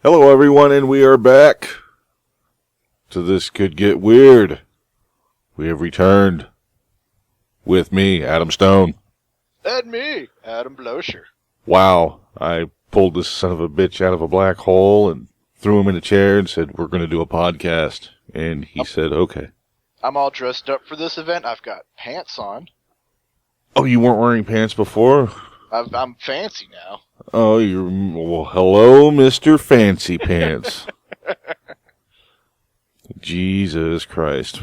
Hello, everyone, and we are back to This Could Get Weird. We have returned with me, Adam Stone. And me, Adam Blocher. Wow, I pulled this son of a bitch out of a black hole and threw him in a chair and said, we're going to do a podcast. And he said, okay. I'm all dressed up for this event. I've got pants on. Oh, you weren't wearing pants before? I'm fancy now. Oh, well, hello, Mr. Fancy Pants. Jesus Christ.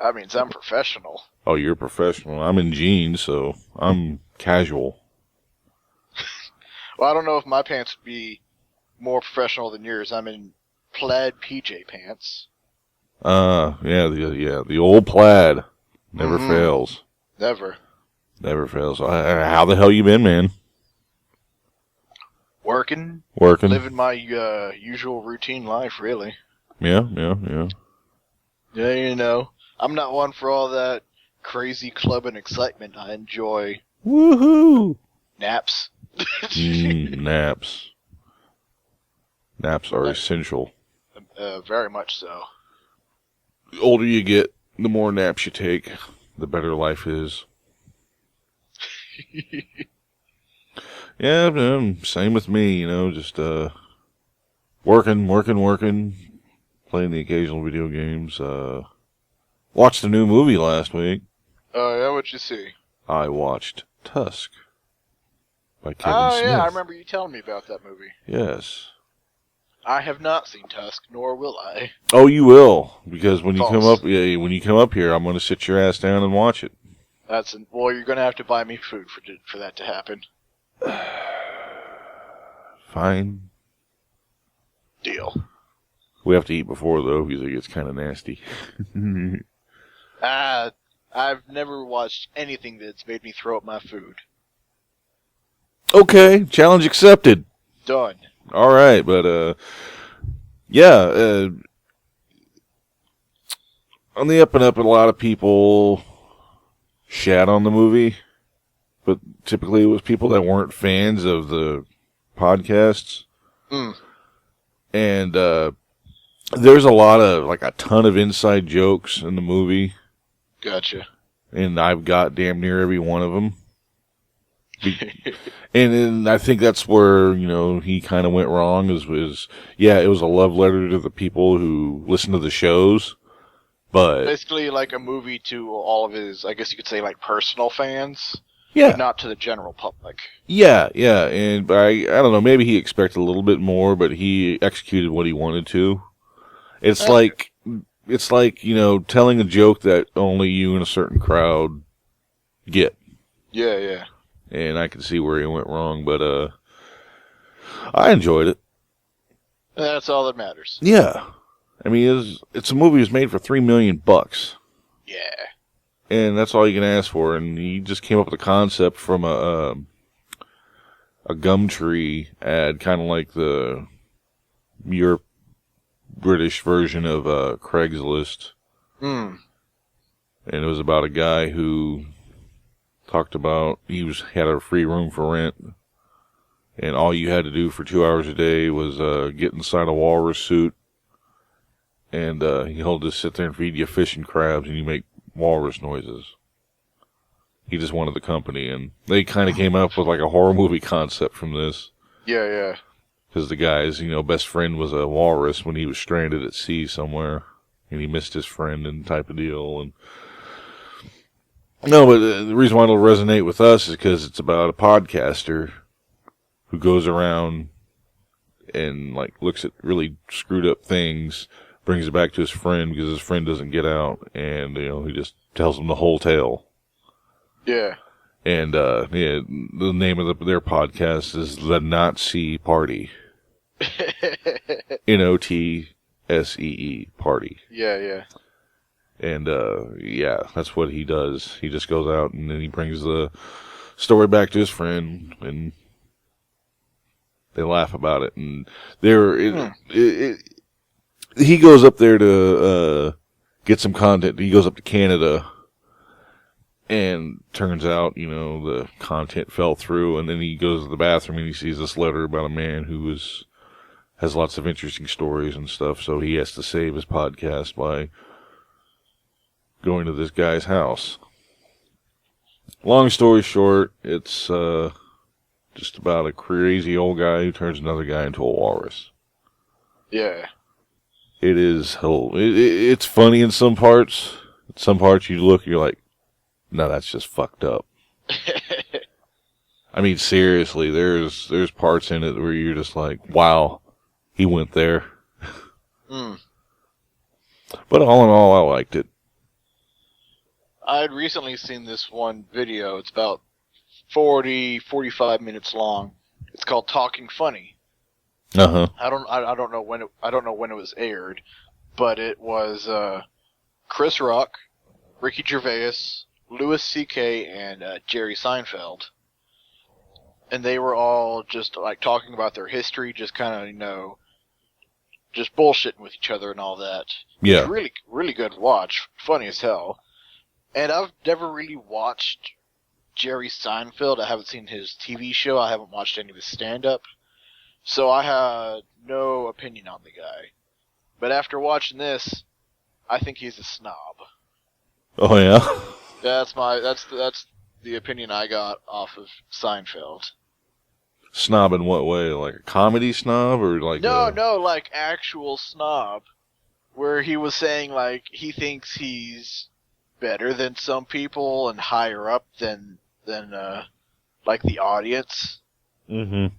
That means I'm professional. Oh, you're professional. I'm in jeans, so I'm casual. Well, I don't know if my pants would be more professional than yours. I'm in plaid PJ pants. The old plaid. Never fails. Never. Never fails. How the hell you been, man? Working. Living my usual routine life, really. Yeah. Yeah, you know. I'm not one for all that crazy club and excitement. I enjoy... Woohoo! Naps. Naps. Naps are essential. Very much so. The older you get, the more naps you take, the better life is. Yeah, same with me, just working, playing the occasional video games. Watched a new movie last week. Oh, yeah, what'd you see? I watched Tusk by Kevin Smith. Oh, yeah, I remember you telling me about that movie. Yes. I have not seen Tusk, nor will I. Oh, you will, because when you False. when you come up here, I'm going to sit your ass down and watch it. Well, you're going to have to buy me food for that to happen. Fine. Deal. We have to eat before, though, because it gets kind of nasty. I've never watched anything that's made me throw up my food. Okay, challenge accepted. Done. All right, but, on the up and up, a lot of people shat on the movie, but typically it was people that weren't fans of the podcasts. And, there's a ton of inside jokes in the movie. Gotcha. And I've got damn near every one of them. And I think that's where, he kind of went wrong. It was a love letter to the people who listen to the shows. But basically like a movie to all of his, I guess you could say, like, personal fans. Yeah. But not to the general public. Yeah. And I don't know, maybe he expected a little bit more, but he executed what he wanted to. It's like, telling a joke that only you and a certain crowd get. Yeah. And I can see where he went wrong, but I enjoyed it. That's all that matters. Yeah. I mean, it's a movie that's made for $3 million. Yeah. And that's all you can ask for. And he just came up with a concept from a Gumtree ad, kind of like your British version of Craigslist. And it was about a guy who talked about had a free room for rent, and all you had to do for 2 hours a day was get inside a walrus suit, and he'll just sit there and feed you fish and crabs, and you make walrus noises. He just wanted the company, and they kind of came up with like a horror movie concept from this. Yeah. Because the guy's, best friend was a walrus when he was stranded at sea somewhere, and he missed his friend and type of deal. And no, but the reason why it'll resonate with us is because it's about a podcaster who goes around and looks at really screwed up things, brings it back to his friend because his friend doesn't get out, and he just tells him the whole tale. Yeah. And the name of their podcast is The Nazi Party. Notsee Party. Yeah. And, that's what he does. He just goes out and then he brings the story back to his friend, and they laugh about it. And he goes up there to get some content. He goes up to Canada, and turns out, the content fell through, and then he goes to the bathroom and he sees this letter about a man who was has lots of interesting stories and stuff, so he has to save his podcast by going to this guy's house. Long story short, it's just about a crazy old guy who turns another guy into a walrus. Yeah. It is it's funny in some parts. In some parts you look, you're like, no, that's just fucked up. I mean, seriously, there's parts in it where you're just like, wow, he went there. Mm. But all in all, I liked it. I'd recently seen this one video. It's about 45 minutes long. It's called Talking Funny. Uh-huh. I don't know when it was aired, but it was Chris Rock, Ricky Gervais, Louis C.K., and Jerry Seinfeld. And they were all just like talking about their history, just kind of, just bullshitting with each other and all that. Yeah. It's really, really good watch. Funny as hell. And I've never really watched Jerry Seinfeld. I haven't seen his TV show. I haven't watched any of his stand-up. So I had no opinion on the guy. But after watching this, I think he's a snob. Oh, yeah? That's the opinion I got off of Seinfeld. Snob in what way? Like a comedy snob or like No, like actual snob. Where he was saying like he thinks he's better than some people and higher up than like the audience. Mm-hmm.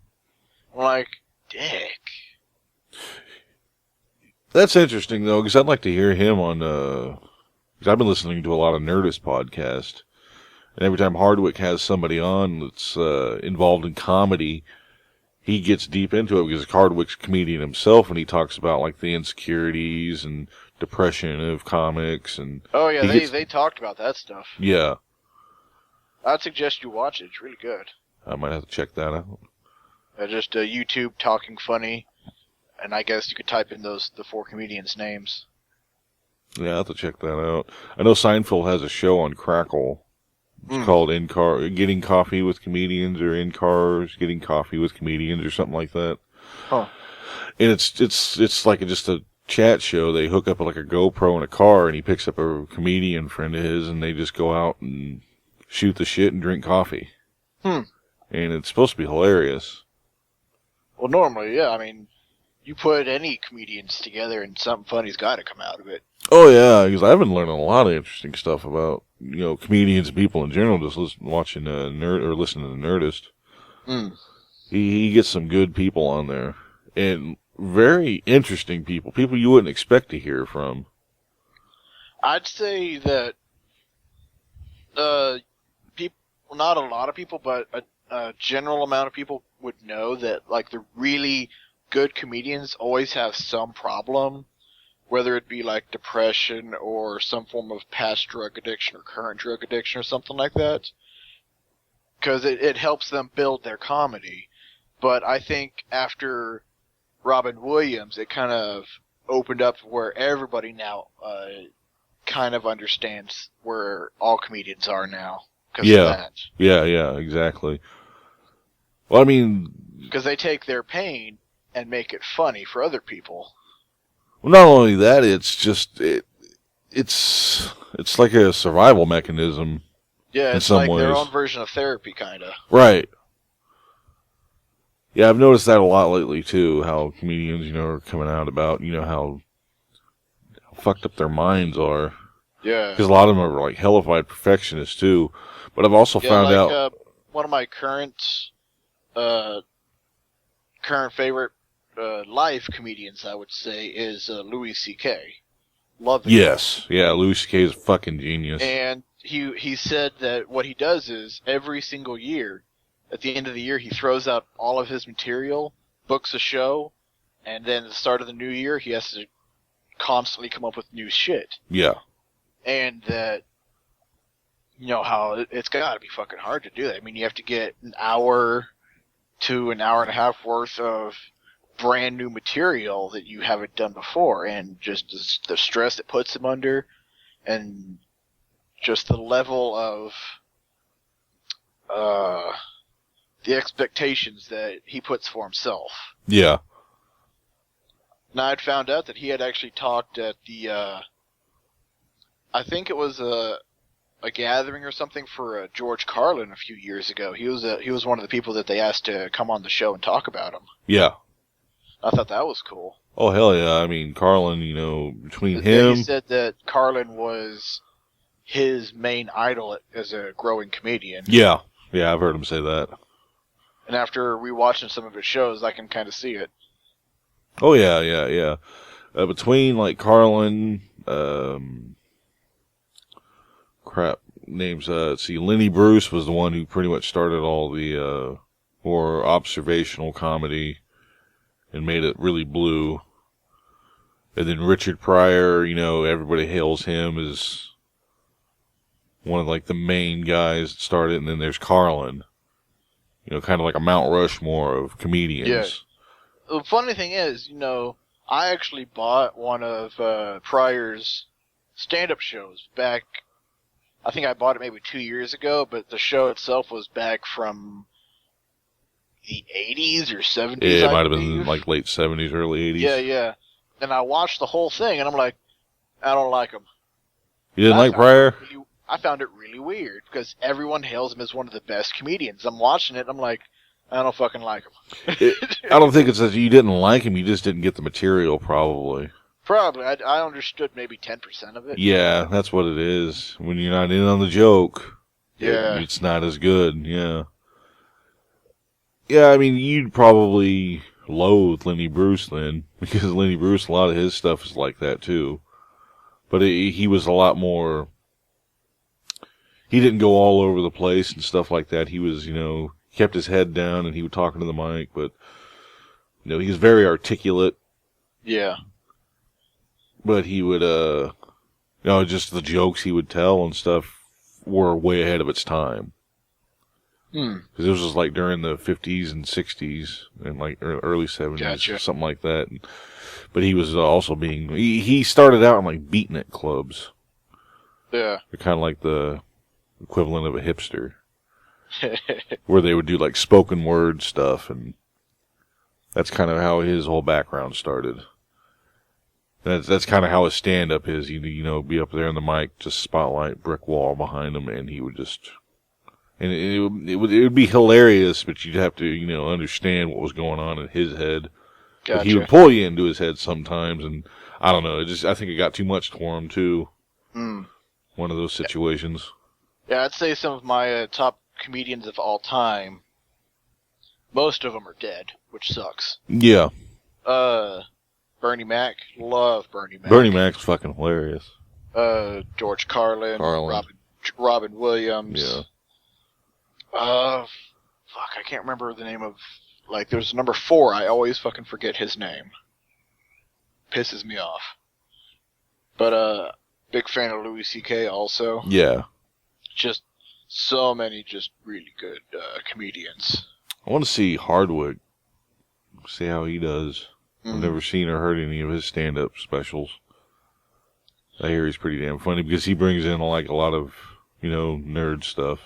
I'm like, dick. That's interesting though, because I'd like to hear him on. Because I've been listening to a lot of Nerdist podcasts, and every time Hardwick has somebody on that's involved in comedy, he gets deep into it because Hardwick's a comedian himself, and he talks about like the insecurities and depression of comics. And oh yeah, they talked about that stuff. Yeah, I'd suggest you watch it. It's really good. I might have to check that out. Just YouTube Talking Funny, and I guess you could type in the four comedians' names. Yeah, I'll have to check that out. I know Seinfeld has a show on Crackle. It's called Getting Coffee with Comedians, or In Cars Getting Coffee with Comedians, or something like that. Huh. And it's like just a chat show. They hook up like a GoPro in a car, and he picks up a comedian friend of his, and they just go out and shoot the shit and drink coffee. And it's supposed to be hilarious. Well, normally, yeah. I mean, you put any comedians together, and something funny's got to come out of it. Oh yeah, because I've been learning a lot of interesting stuff about comedians and people in general. Just listening to Nerdist. He gets some good people on there, and very interesting people you wouldn't expect to hear from. I'd say that people, not a lot of people, but a general amount of people would know that like the really good comedians always have some problem, whether it be like depression or some form of past drug addiction or current drug addiction or something like that, because it helps them build their comedy. But I think after Robin Williams, it kind of opened up where everybody now kind of understands where all comedians are now because of that. Yeah, exactly. Well, I mean, because they take their pain and make it funny for other people. Well, not only that, it's just it's like a survival mechanism. Yeah, it's like their own version of therapy, kind of. Right. Yeah, I've noticed that a lot lately too. How comedians, are coming out about how fucked up their minds are. Yeah. Because a lot of them are like hellified perfectionists too. But I've also found out one of my current favorite live comedians, I would say, is Louis C.K. Love him. Yes. Yeah, Louis C.K. is a fucking genius. And he said that what he does is every single year, at the end of the year, he throws out all of his material, books a show, and then at the start of the new year, he has to constantly come up with new shit. Yeah. And that, how it's got to be fucking hard to do that. I mean, you have to get an hour to an hour and a half worth of brand new material that you haven't done before, and just the stress it puts him under, and just the level of the expectations that he puts for himself. Yeah. And I'd found out that he had actually talked at the, I think it was a gathering or something for George Carlin a few years ago. He was one of the people that they asked to come on the show and talk about him. Yeah. I thought that was cool. Oh, hell yeah. I mean, Carlin, between him... He said that Carlin was his main idol as a growing comedian. Yeah. Yeah, I've heard him say that. And after rewatching some of his shows, I can kind of see it. Oh, yeah. Between, like, Carlin, names, Lenny Bruce was the one who pretty much started all the, more observational comedy and made it really blue. And then Richard Pryor, everybody hails him as one of, like, the main guys that started, and then there's Carlin. Kind of like a Mount Rushmore of comedians. Yeah. The funny thing is, I actually bought one of Pryor's stand-up shows back. I think I bought it maybe 2 years ago, but the show itself was back from the 80s or 70s. Yeah, it might have been like late 70s, early 80s. Yeah. And I watched the whole thing, and I'm like, I don't like him. You didn't like Pryor? I found it really weird, because everyone hails him as one of the best comedians. I'm watching it, and I'm like, I don't fucking like him. I don't think it's that you didn't like him, you just didn't get the material, probably. Probably. I understood maybe 10% of it. Yeah, that's what it is. When you're not in on the joke, yeah, it's not as good, yeah. Yeah, I mean, you'd probably loathe Lenny Bruce then, because Lenny Bruce, a lot of his stuff is like that, too. But he was a lot more... He didn't go all over the place and stuff like that. He was, kept his head down and he would talk into the mic, but, he was very articulate. Yeah. But he would, just the jokes he would tell and stuff were way ahead of its time. Because it was just like during the 50s and 60s and like early 70s, gotcha. Something like that. But he was also he started out in like beatnik clubs. Yeah. They're kind of like the equivalent of a hipster. Where they would do like spoken word stuff, and that's kind of how his whole background started. That's kind of how his stand-up is. Be up there in the mic, just spotlight, brick wall behind him, and he would just... And it would be hilarious, but you'd have to, understand what was going on in his head. Gotcha. But he would pull you into his head sometimes, and I don't know. I think it got too much for him, too. One of those situations. Yeah, I'd say some of my top comedians of all time, most of them are dead, which sucks. Yeah. Bernie Mac. Love Bernie Mac. Bernie Mac's fucking hilarious. George Carlin. Robin Williams. Yeah. I can't remember the name of... Like, there's number 4. I always fucking forget his name. Pisses me off. But, big fan of Louis C.K. also. Yeah. Just so many just really good comedians. I want to see Hardwick. See how he does. I've never seen or heard any of his stand-up specials. I hear he's pretty damn funny because he brings in like a lot of, nerd stuff.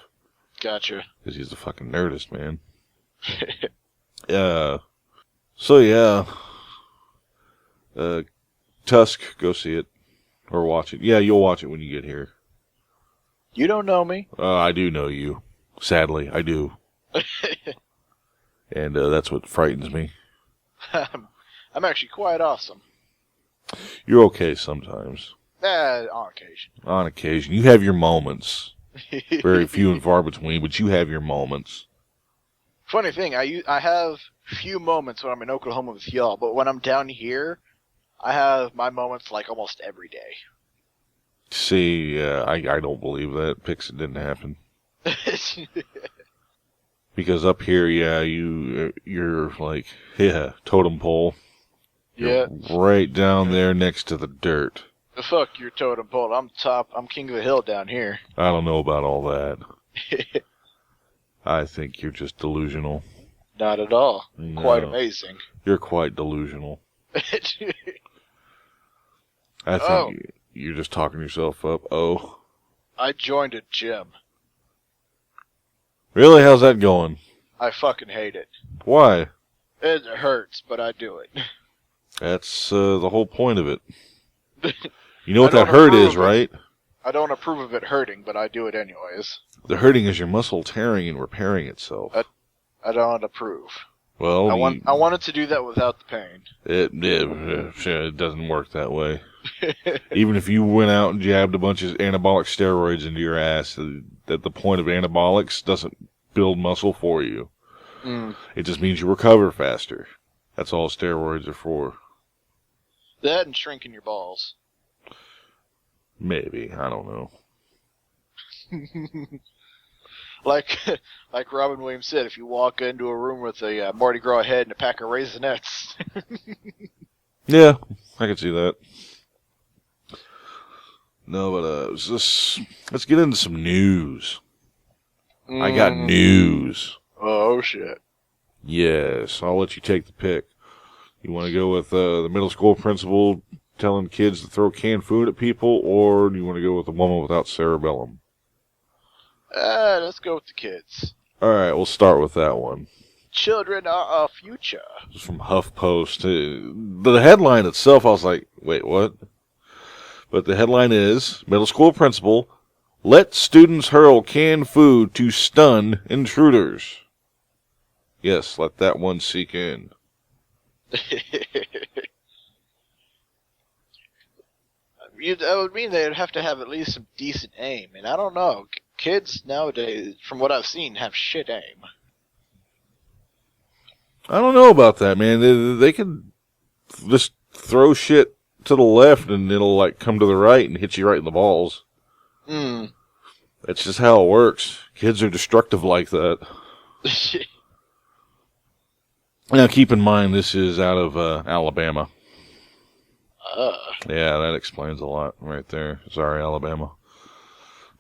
Gotcha. Because he's the fucking nerdist, man. So yeah. Tusk, go see it. Or watch it. Yeah, you'll watch it when you get here. You don't know me. I do know you. Sadly, I do. And that's what frightens me. I'm actually quite awesome. You're okay sometimes. On occasion. On occasion. You have your moments. Very few and far between, but you have your moments. Funny thing, I have few moments when I'm in Oklahoma with y'all, but when I'm down here, I have my moments like almost every day. See, I don't believe that. It didn't happen. Because up here, yeah, you're like, totem pole. You're right down there next to the dirt. Fuck your totem pole. I'm king of the hill down here. I don't know about all that. I think you're just delusional. Not at all. No, quite amazing. You're quite delusional. I think you're just talking yourself up. Oh. I joined a gym. Really? How's that going? I fucking hate it. Why? It hurts, but I do it. That's the whole point of it. You know what I that don't hurt approve is, of it. right? I don't approve of it hurting, but I do it anyways. The hurting is your muscle tearing and repairing itself. I don't approve. Well, I wanted to do that without the pain. It doesn't work that way. Even if you went out and jabbed a bunch of anabolic steroids into your ass, that the point of anabolics doesn't build muscle for you. It just means you recover faster. That's all steroids are for. That and shrinking your balls. Maybe. I don't know. like Robin Williams said, if you walk into a room with a Mardi Gras head and a pack of Raisinets. Yeah, I can see that. No, but let's get into some news. I got news. Oh, shit. Yes, I'll let you take the pick. You want to go with the middle school principal telling kids to throw canned food at people, or do you want to go with the woman without cerebellum? Let's go with the kids. All right, we'll start with that one. Children are our future. This is from HuffPost. The headline itself, I was like, wait, what? But the headline is, middle school principal, let students hurl canned food to stun intruders. Yes, let that one sink in. That would mean they'd have to have at least some decent aim, and I don't know. Kids nowadays, from what I've seen, have shit aim. I don't know about that, man. They can just throw shit to the left and it'll like come to the right and hit you right in the balls. That's just how it works. Kids are destructive like that. Now keep in mind this is out of Alabama. Yeah, that explains a lot right there. Sorry, Alabama.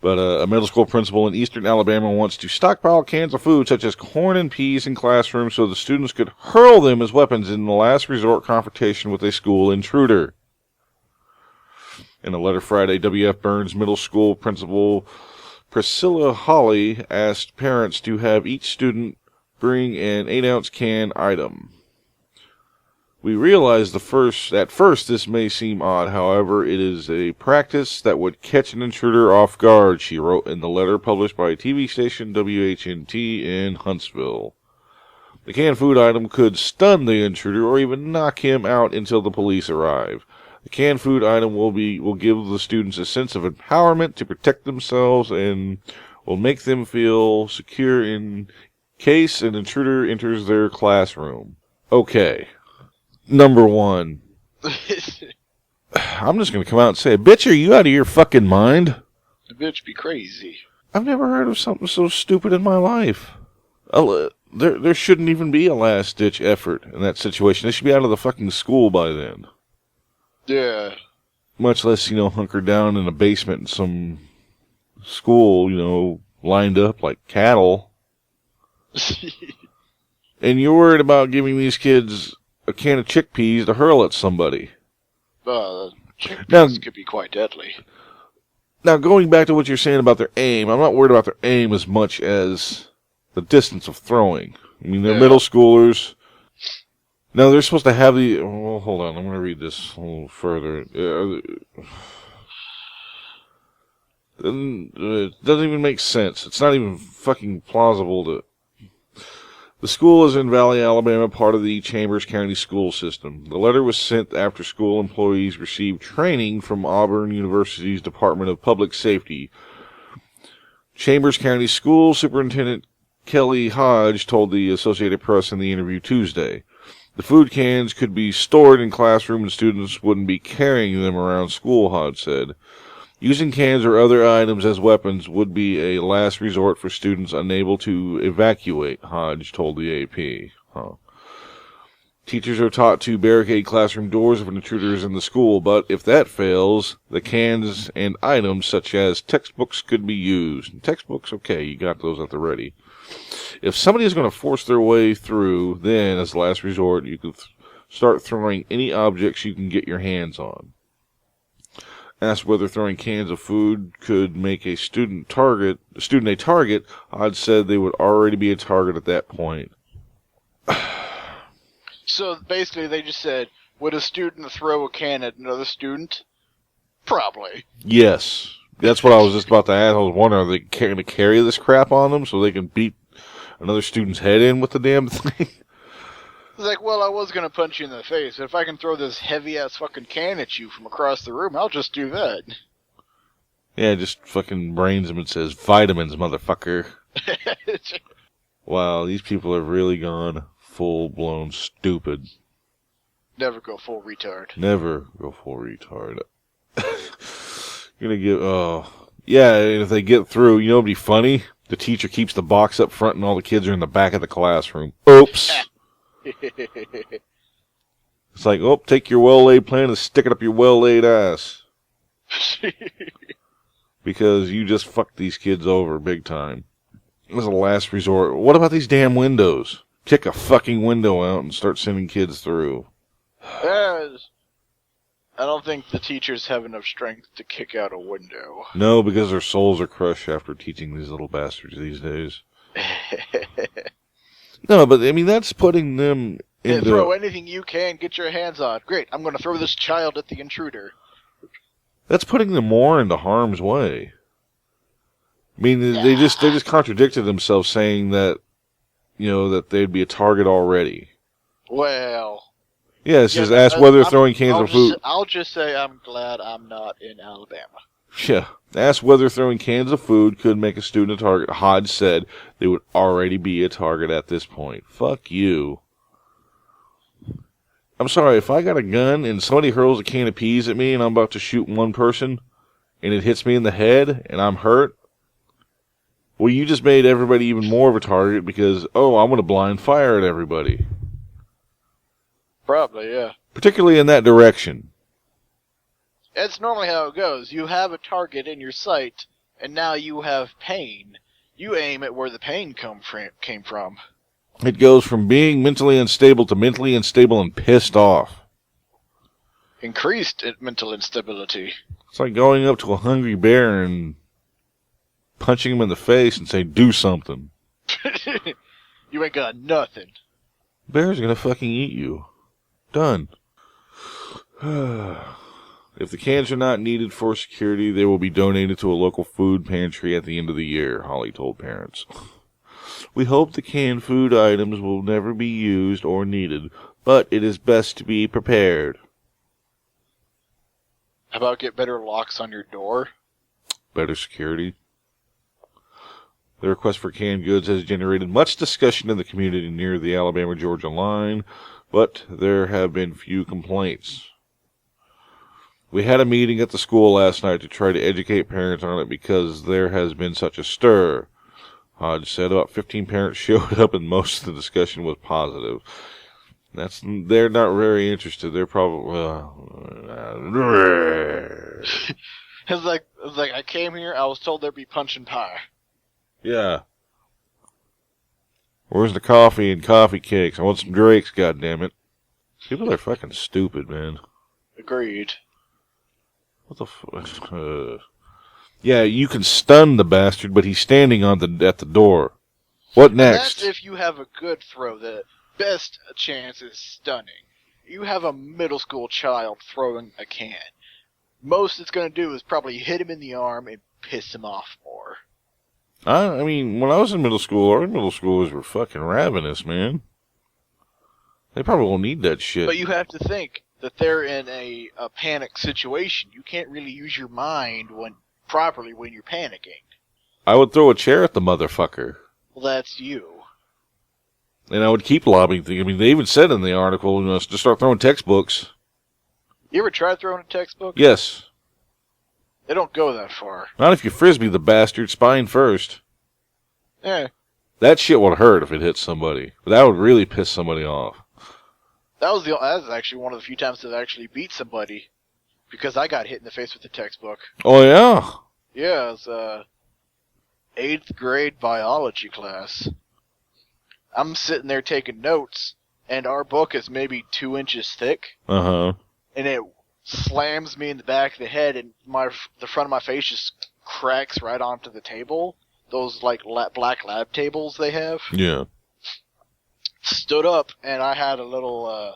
But a middle school principal in eastern Alabama wants to stockpile cans of food such as corn and peas in classrooms so the students could hurl them as weapons in the last resort confrontation with a school intruder. In a letter Friday, W.F. Burns Middle School principal Priscilla Hawley asked parents to have each student bring an 8-ounce can item. We realize at first this may seem odd, however, it is a practice that would catch an intruder off guard, she wrote in the letter published by TV station WHNT in Huntsville. The canned food item could stun the intruder or even knock him out until the police arrive. The canned food item will give the students a sense of empowerment to protect themselves and will make them feel secure in case an intruder enters their classroom. Okay. Number one. I'm just going to come out and say, bitch, are you out of your fucking mind? The bitch be crazy. I've never heard of something so stupid in my life. There shouldn't even be a last-ditch effort in that situation. They should be out of the fucking school by then. Yeah. Much less, hunker down in a basement in some school, lined up like cattle. And you're worried about giving these kids a can of chickpeas to hurl at somebody. Chickpeas could be quite deadly. Now, going back to what you're saying about their aim, I'm not worried about their aim as much as the distance of throwing. I mean, they're middle schoolers. Now, they're supposed to have the... Well, hold on, I'm going to read this a little further. It doesn't even make sense. It's not even fucking plausible to... The school is in Valley, Alabama, part of the Chambers County school system. The letter was sent after school employees received training from Auburn University's Department of Public Safety. Chambers County School Superintendent Kelly Hodge told the Associated Press in the interview Tuesday. The food cans could be stored in classrooms and students wouldn't be carrying them around school, Hodge said. Using cans or other items as weapons would be a last resort for students unable to evacuate, Hodge told the AP. Teachers are taught to barricade classroom doors if an intruder is in the school, but if that fails, the cans and items such as textbooks could be used. And textbooks, okay, you got those at the ready. If somebody is going to force their way through, then, as last resort, you could start throwing any objects you can get your hands on. Asked whether throwing cans of food could make a student a target, Hodge said they would already be a target at that point. So basically, they just said, Would a student throw a can at another student? Probably. Yes. That's what I was just about to ask. I was wondering, are they going to carry this crap on them so they can beat another student's head in with the damn thing? It's like, well, I was going to punch you in the face, but if I can throw this heavy-ass fucking can at you from across the room, I'll just do that. Yeah, just fucking brains him and says, vitamins, motherfucker. Wow, these people have really gone full-blown stupid. Never go full retard. Never go full retard. Gonna give, yeah, and if they get through, you know what'd be funny? The teacher keeps the box up front and all the kids are in the back of the classroom. Oops! It's like, oh, take your well-laid plan and stick it up your well-laid ass. Because you just fucked these kids over big time. It was a last resort. What about these damn windows? Kick a fucking window out and start sending kids through. I don't think the teachers have enough strength to kick out a window. No, because their souls are crushed after teaching these little bastards these days. No, but I mean, that's putting them into... Throw anything you can get your hands on. Great, I'm going to throw this child at the intruder. That's putting them more into harm's way. I mean, they just contradicted themselves saying that, you know, that they'd be a target already. Well... Yeah, it says, ask whether throwing cans of food... I'll just say I'm glad I'm not in Alabama. Yeah. Ask whether throwing cans of food could make a student a target. Hodge said they would already be a target at this point. Fuck you. I'm sorry, if I got a gun and somebody hurls a can of peas at me and I'm about to shoot one person and it hits me in the head and I'm hurt, well, you just made everybody even more of a target because, oh, I'm going to blind fire at everybody. Probably, yeah. Particularly in that direction. That's normally how it goes. You have a target in your sight, and now you have pain. You aim at where the pain came from. It goes from being mentally unstable to mentally unstable and pissed off. Increased mental instability. It's like going up to a hungry bear and punching him in the face and saying, do something. You ain't got nothing. Bear's gonna fucking eat you. Done. If the cans are not needed for security, they will be donated to a local food pantry at the end of the year, Holly told parents. We hope the canned food items will never be used or needed, but it is best to be prepared. How about get better locks on your door? Better security. The request for canned goods has generated much discussion in the community near the Alabama-Georgia line, but there have been few complaints. We had a meeting at the school last night to try to educate parents on it because there has been such a stir. Hodge said about 15 parents showed up and most of the discussion was positive. They're not very interested. They're probably... It's like I came here, I was told there'd be punch and pie. Yeah. Where's the coffee and coffee cakes? I want some Drakes, goddammit. People are fucking stupid, man. Agreed. What the fuck? Yeah, you can stun the bastard, but he's standing at the door. What next? That's if you have a good throw. The best chance is stunning. You have a middle school child throwing a can. Most it's going to do is probably hit him in the arm and piss him off more. I mean, when I was in middle school, our middle schoolers were fucking ravenous, man. They probably won't need that shit. But you have to think that they're in a panic situation. You can't really use your mind properly when you're panicking. I would throw a chair at the motherfucker. Well, that's you. And I would keep lobbing things. I mean, they even said in the article, you know, to start throwing textbooks. You ever tried throwing a textbook? Yes. They don't go that far. Not if you frisbee the bastard spine first. Yeah. That shit would hurt if it hit somebody. But that would really piss somebody off. That was actually one of the few times that I actually beat somebody. Because I got hit in the face with the textbook. Oh, yeah? Yeah, it was 8th grade biology class. I'm sitting there taking notes, and our book is maybe 2 inches thick. Uh-huh. And it slams me in the back of the head, and the front of my face just cracks right onto the table. Those, like, black lab tables they have. Yeah. Stood up, and I had a little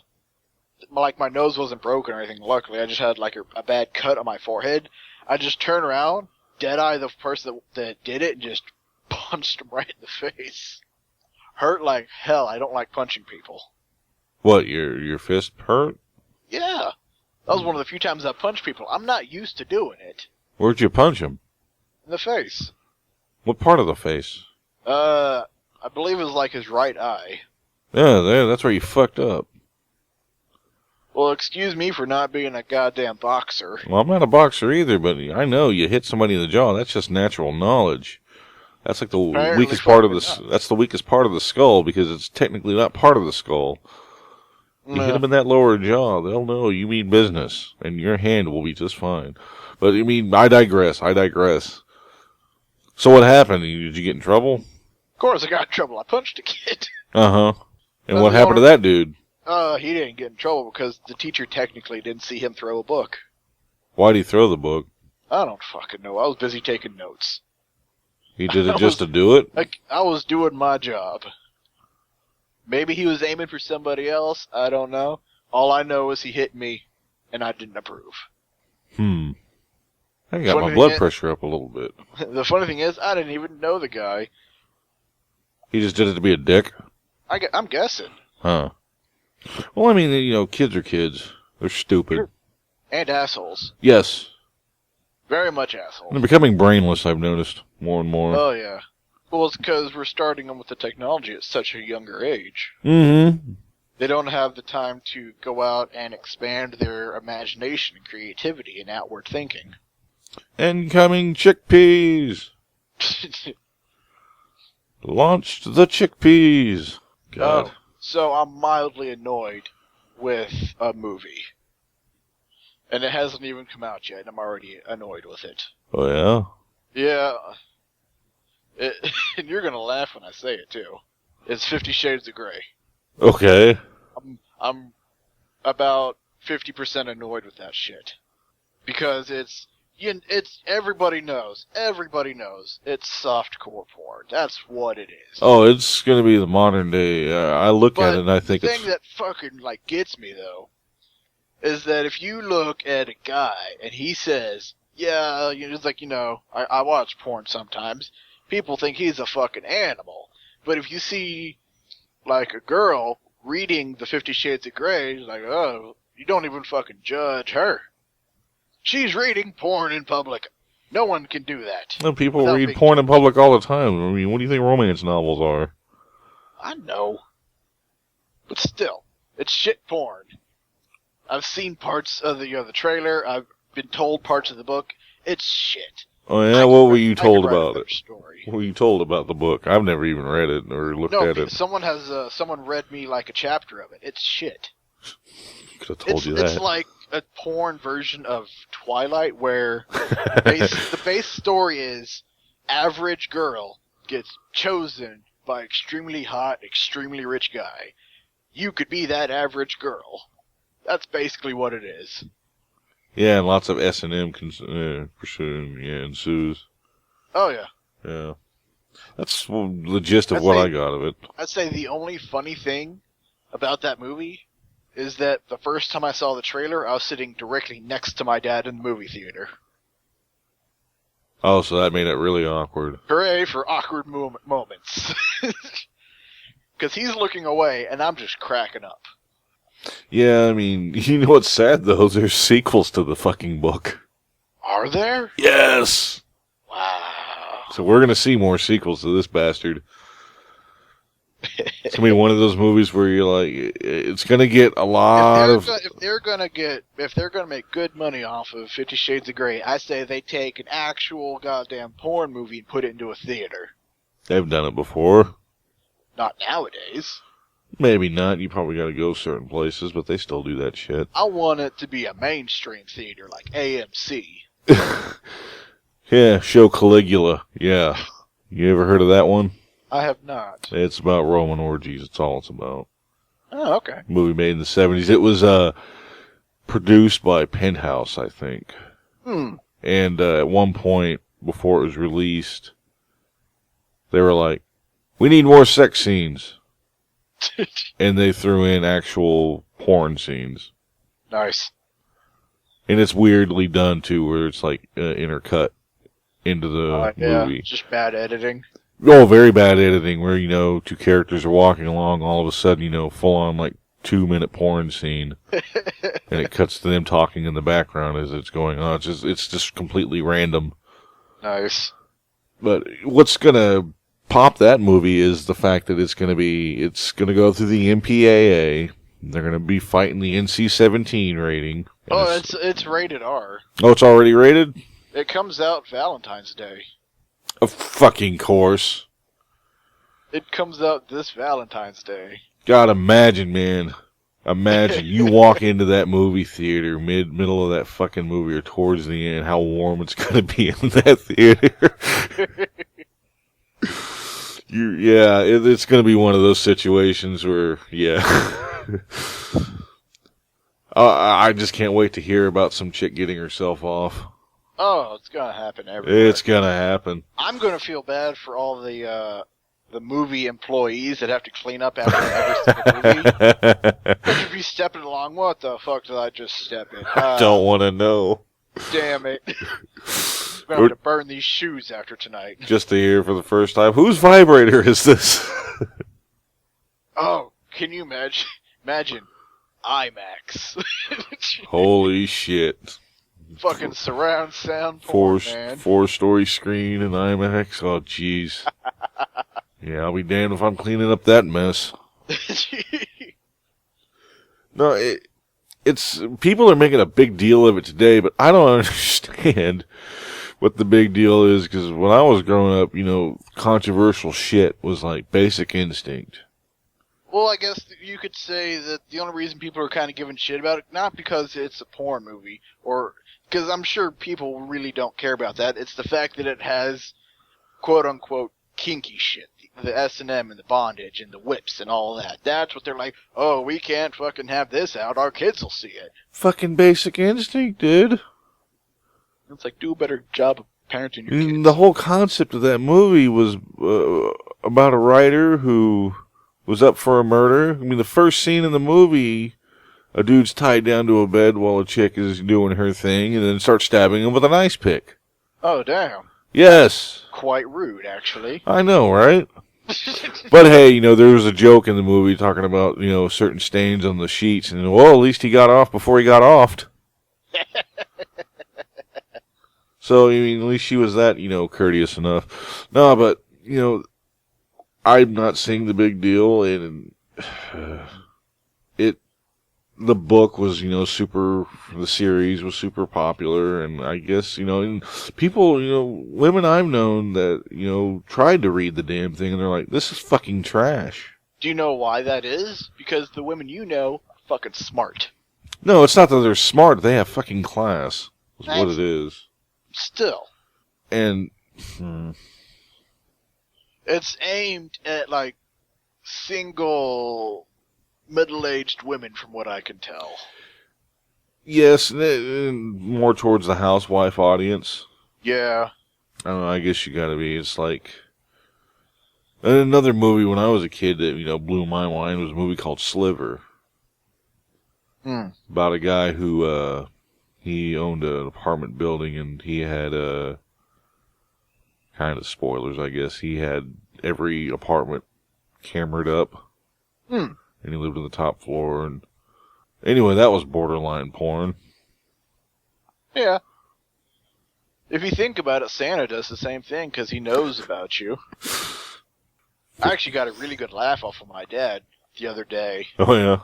like my nose wasn't broken or anything. Luckily, I just had like a bad cut on my forehead. I just turned around, dead eye the person that did it, and just punched him right in the face. Hurt like hell. I don't like punching people. What, your fist hurt? Yeah. That was one of the few times I punched people. I'm not used to doing it. Where'd you punch him? In the face. What part of the face? I believe it was like his right eye. Yeah, that's where you fucked up. Well, excuse me for not being a goddamn boxer. Well, I'm not a boxer either, but I know you hit somebody in the jaw. That's just natural knowledge. That's like the Apparently weakest part of the. fucking That's the weakest part of the skull because it's technically not part of the skull. You hit them in that lower jaw, they'll know you mean business, and your hand will be just fine. But I mean, I digress. So what happened? Did you get in trouble? Of course, I got in trouble. I punched a kid. Uh huh. And what happened to that dude? He didn't get in trouble because the teacher technically didn't see him throw a book. Why'd he throw the book? I don't fucking know. I was busy taking notes. He did it just to do it? I was doing my job. Maybe he was aiming for somebody else. I don't know. All I know is he hit me, and I didn't approve. I got my blood pressure up a little bit. The funny thing is, I didn't even know the guy. He just did it to be a dick? I'm guessing. Huh. Well, I mean, kids are kids. They're stupid. And assholes. Yes. Very much assholes. They're becoming brainless, I've noticed, more and more. Oh, yeah. Well, it's because we're starting them with the technology at such a younger age. Mm-hmm. They don't have the time to go out and expand their imagination and creativity and outward thinking. Incoming chickpeas! Launched the chickpeas! God. Oh, so I'm mildly annoyed with a movie. And it hasn't even come out yet, and I'm already annoyed with it. Oh, yeah? Yeah. And you're gonna laugh when I say it, too. It's 50 Shades of Grey. Okay. I'm about 50% annoyed with that shit. Because it's everybody knows, it's softcore porn. That's what it is. Oh, it's gonna be the modern day, I look at it and I think the thing that fucking, gets me, though, is that if you look at a guy and he says, yeah, it's like, I watch porn sometimes, people think he's a fucking animal. But if you see, a girl reading the 50 Shades of Grey, it's like, oh, you don't even fucking judge her. She's reading porn in public. No one can do that. No, people read porn in public all the time. I mean, what do you think romance novels are? I know. But still, it's shit porn. I've seen parts of the trailer. I've been told parts of the book. It's shit. Oh, yeah? What were you told about it? Story. What were you told about the book? I've never even read it or looked at it. Someone read me, a chapter of it. It's shit. Could have told you that. It's like a porn version of Twilight where the base story is average girl gets chosen by extremely hot, extremely rich guy. You could be that average girl. That's basically what it is. Yeah, and lots of S&M ensues. Oh, yeah. Yeah. That's the gist of what I got of it. I'd say the only funny thing about that movie is that the first time I saw the trailer, I was sitting directly next to my dad in the movie theater. Oh, so that made it really awkward. Hooray for awkward moments. Because he's looking away, and I'm just cracking up. Yeah, I mean, you know what's sad, though? There's sequels to the fucking book. Are there? Yes! Wow. So we're going to see more sequels to this bastard. It's going to be one of those movies where you're like, it's going to get a lot if they're going to make good money off of 50 Shades of Grey, I say they take an actual goddamn porn movie and put it into a theater. They've done it before. Not nowadays. Maybe not. You probably got to go certain places, but they still do that shit. I want it to be a mainstream theater like AMC. Yeah, show Caligula. Yeah. You ever heard of that one? I have not. It's about Roman orgies. That's all it's about. Oh, okay. Movie made in the 70s. It was produced by Penthouse, I think. And at one point, before it was released, they were like, we need more sex scenes. And they threw in actual porn scenes. Nice. And it's weirdly done, too, where it's like intercut into the movie. Just bad editing. Oh, very bad editing, where, two characters are walking along, all of a sudden, full on, like, 2-minute porn scene. And it cuts to them talking in the background as it's going on. It's just completely random. Nice. But what's gonna pop that movie is the fact that it's gonna go through the MPAA. They're gonna be fighting the NC-17 rating. Oh, it's rated R. Oh, it's already rated? It comes out Valentine's Day. Of fucking course. It comes out this Valentine's Day. God, imagine, man. Imagine you walk into that movie theater, middle of that fucking movie or towards the end, how warm it's gonna be in that theater. It's gonna be one of those situations where, I just can't wait to hear about some chick getting herself off. Oh, it's gonna happen everywhere. It's gonna happen. I'm gonna feel bad for all the movie employees that have to clean up after every single movie. If you stepping along, what the fuck did I just step in? I don't want to know. Damn it. I'm going to burn these shoes after tonight. Just to hear for the first time, whose vibrator is this? Oh, can you imagine IMAX? Holy shit. Fucking surround sound porn, man. 4-story screen and IMAX. Oh, jeez. Yeah, I'll be damned if I'm cleaning up that mess. No, it's people are making a big deal of it today, but I don't understand what the big deal is, because when I was growing up, controversial shit was like Basic Instinct. Well, I guess you could say that the only reason people are kind of giving shit about it, not because it's a porn movie, or because I'm sure people really don't care about that, it's the fact that it has quote-unquote kinky shit. The S&M and the bondage and the whips and all that. That's what they're like, oh, we can't fucking have this out. Our kids will see it. Fucking Basic Instinct, dude. It's like, do a better job of parenting your kids. The whole concept of that movie was about a writer who was up for a murder. I mean, the first scene in the movie, a dude's tied down to a bed while a chick is doing her thing and then starts stabbing him with an ice pick. Oh, damn. Yes. Quite rude, actually. I know, right? But hey, there was a joke in the movie talking about, certain stains on the sheets, and, well, at least he got off before he got offed. So, I mean, at least she was that, courteous enough. No, but, I'm not seeing the big deal, and the book was, the series was super popular, and I guess, and people, women I've known that, tried to read the damn thing, and they're like, this is fucking trash. Do you know why that is? Because the women you know are fucking smart. No, it's not that they're smart, they have fucking class, is what it is. Still. And, it's aimed at, like, single middle-aged women, from what I can tell. Yes, more towards the housewife audience. Yeah. I don't know, I guess you gotta be. It's like... Another movie when I was a kid that, blew my mind was a movie called Sliver. About a guy who, he owned an apartment building, and he had, kind of spoilers, I guess. He had every apartment cameraed up. And he lived on the top floor, and anyway, that was borderline porn. Yeah. If you think about it, Santa does the same thing, because he knows about you. I actually got a really good laugh off of my dad the other day. Oh, yeah?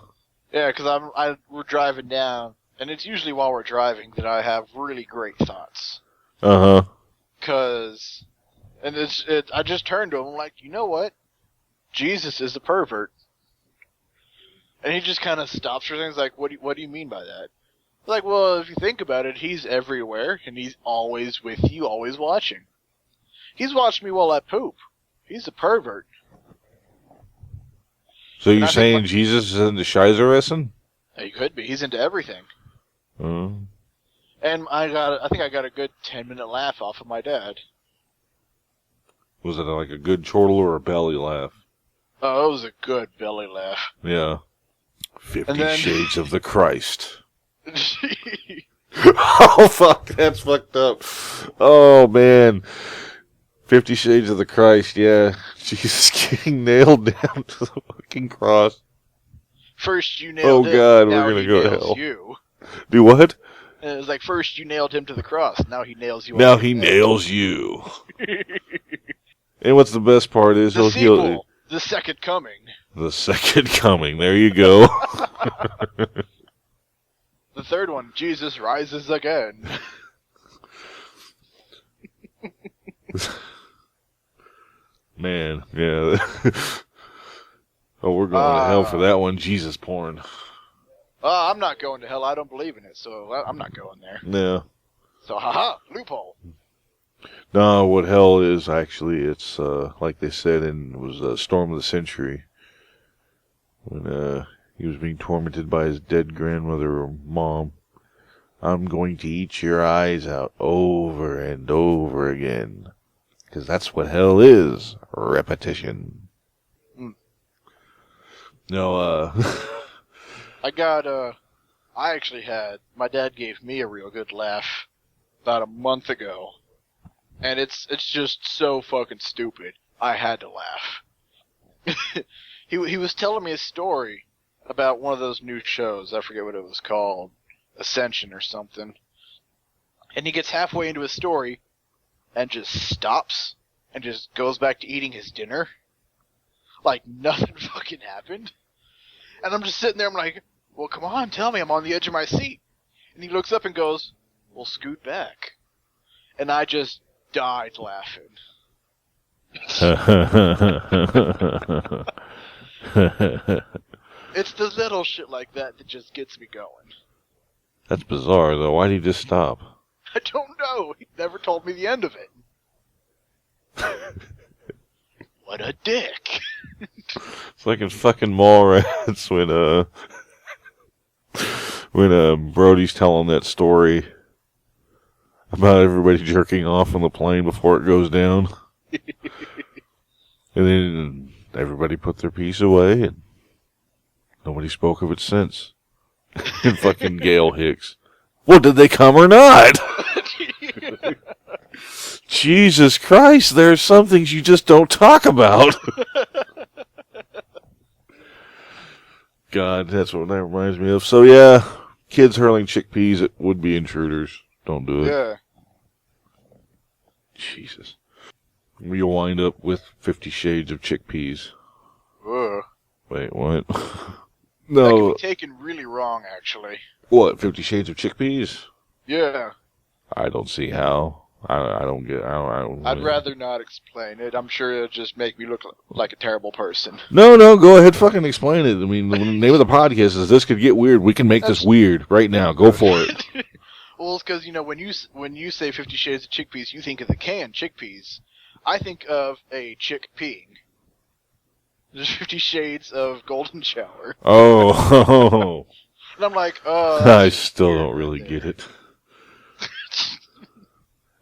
Yeah, because we're driving down, and it's usually while we're driving that I have really great thoughts. Uh-huh. I just turned to him, I'm like, you know what? Jesus is a pervert. And he just kind of stops for a second. He's like, what do you mean by that? Like, well, if you think about it, he's everywhere, and he's always with you, always watching. He's watched me while I poop. He's a pervert. So you're saying Jesus is into Scheißeressen? He could be. He's into everything. Uh-huh. And I think I got a good 10-minute laugh off of my dad. Was it like a good chortle or a belly laugh? Oh, it was a good belly laugh. Yeah. 50 Shades of the Christ. Oh, fuck. That's fucked up. Oh, man. 50 Shades of the Christ, yeah. Jesus getting nailed down to the fucking cross. First you nailed him, God, now we're gonna he go to nails hell. you. Do what? And it was like, first you nailed him to the cross, now he nails you. Now he nails you. And what's the best part is the sequel, the second coming. The second coming. There you go. The third one, Jesus rises again. Man, yeah. Oh, we're going to hell for that one. Jesus porn. I'm not going to hell. I don't believe in it, so I'm not going there. Yeah. So, haha, loophole. No, what hell is actually, it's like they said in it was Storm of the Century, when he was being tormented by his dead grandmother or mom. I'm going to eat your eyes out over and over again, because that's what hell is, repetition. No, I actually had, my dad gave me a real good laugh about a month ago. And it's just so fucking stupid. I had to laugh. He was telling me a story about one of those new shows. I forget what it was called. Ascension or something. And he gets halfway into his story and just stops and just goes back to eating his dinner. Like nothing fucking happened. And I'm just sitting there, I'm like, well, come on, tell me, I'm on the edge of my seat. And he looks up and goes, well, scoot back. And I just died laughing. It's the little shit like that that just gets me going. That's bizarre, though. Why'd he just stop? I don't know. He never told me the end of it. What a dick. It's like in fucking Mallrats when Brody's telling that story about everybody jerking off on the plane before it goes down. And then everybody put their piece away, and nobody spoke of it since. And fucking Gail Hicks. Well, did they come or not? Jesus Christ, there's some things you just don't talk about. God, that's what that reminds me of. So yeah, kids hurling chickpeas at would-be intruders. Don't do it. Yeah. Jesus. You'll wind up with 50 Shades of Chickpeas. Ugh. Wait, what? That No. could be taken really wrong, actually. What, 50 Shades of Chickpeas? Yeah. I don't see how. I don't get. I don't. I'd rather not explain it. I'm sure it'll just make me look like a terrible person. No, go ahead, fucking explain it. I mean, the name of the podcast is "This Could Get Weird." We can make this weird right now. Go for it. Well, it's because when you say 50 Shades of Chickpeas, you think of the canned chickpeas. I think of a chick peeing. There's 50 Shades of Golden Shower. Oh. And I'm like, I still don't really get it.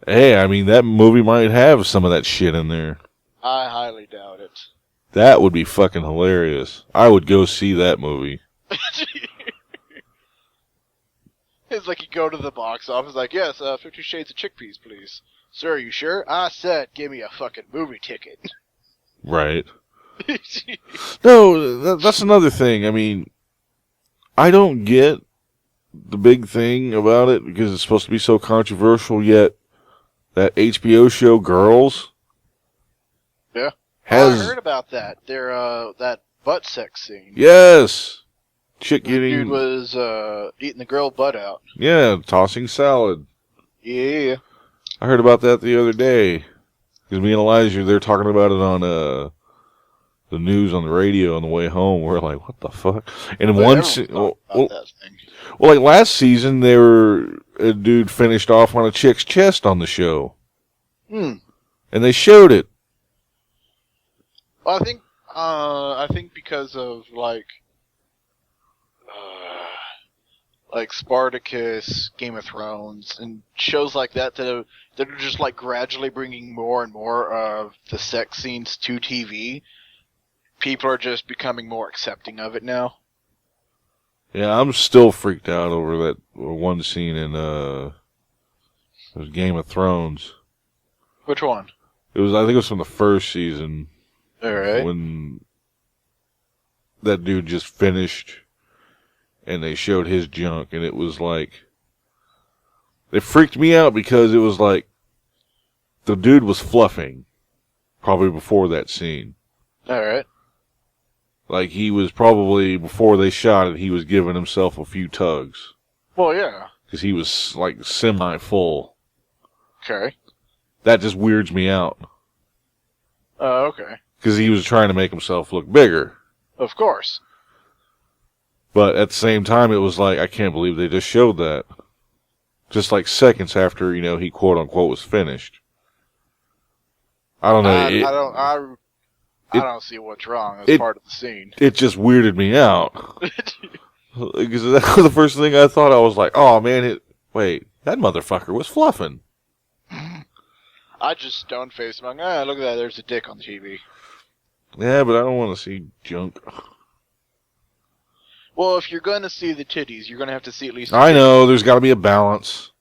Hey, I mean, that movie might have some of that shit in there. I highly doubt it. That would be fucking hilarious. I would go see that movie. It's like you go to the box office, like, yes, 50 Shades of Chickpeas, please. Sir, are you sure? I said, give me a fucking movie ticket. Right. No, that's another thing. I mean, I don't get the big thing about it because it's supposed to be so controversial, yet that HBO show, Girls, yeah, I has... heard about that. That butt sex scene. Yes! Chick The getting... dude was eating the girl butt out. Yeah, tossing salad. Yeah. I heard about that the other day. Because me and Elijah, they're talking about it on the news on the radio on the way home. We're like, what the fuck? And in one that thing. Well, like last season, a dude finished off on a chick's chest on the show. Hmm. And they showed it. Well, I think because of like Spartacus, Game of Thrones, and shows like that are just like gradually bringing more and more of the sex scenes to TV. People are just becoming more accepting of it now. Yeah, I'm still freaked out over that one scene in Game of Thrones. Which one? I think it was from the first season. Alright. When that dude just finished and they showed his junk, and it was like, it freaked me out because it was like the dude was fluffing probably before that scene. Alright. Like, he was probably, before they shot it, he was giving himself a few tugs. Well, yeah. Because he was, like, semi-full. Okay. That just weirds me out. Oh, okay. Because he was trying to make himself look bigger. Of course. But at the same time, it was like, I can't believe they just showed that. Just like seconds after, he quote-unquote was finished. I don't know. I don't see what's wrong. That's part of the scene. It just weirded me out. Because that was the first thing I thought. I was like, oh man, wait, that motherfucker was fluffing. I just stone-faced him. Like, look at that, there's a dick on the TV. Yeah, but I don't want to see junk. Well, if you're going to see the titties, you're going to have to see at least... I know, there's got to be a balance.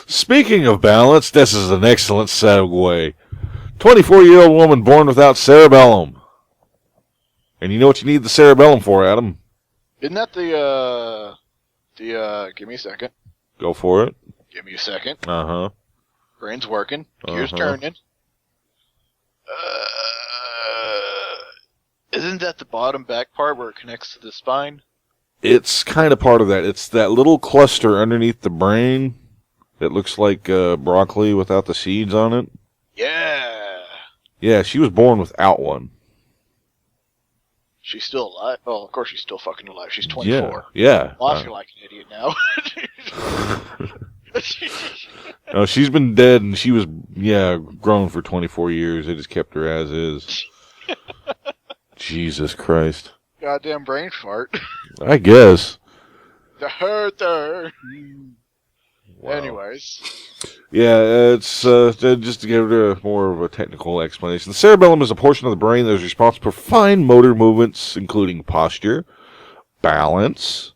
Speaking of balance, this is an excellent segue. 24-year-old woman born without cerebellum. And you know what you need the cerebellum for, Adam? Isn't that give me a second. Go for it. Give me a second. Uh-huh. Brain's working. Gears turning. Isn't that the bottom back part where it connects to the spine? It's kind of part of that. It's that little cluster underneath the brain that looks like broccoli without the seeds on it. Yeah. Yeah, she was born without She's still alive. Oh, of course she's still fucking alive. She's 24. Yeah. Well, I feel like an idiot now. No, she's been dead, and she was, grown for 24 years. They just kept her as is. Jesus Christ. Goddamn brain fart. I guess. The hurter. Wow. Anyways. Yeah, it's just to give it a more of a technical explanation. The cerebellum is a portion of the brain that is responsible for fine motor movements, including posture, balance,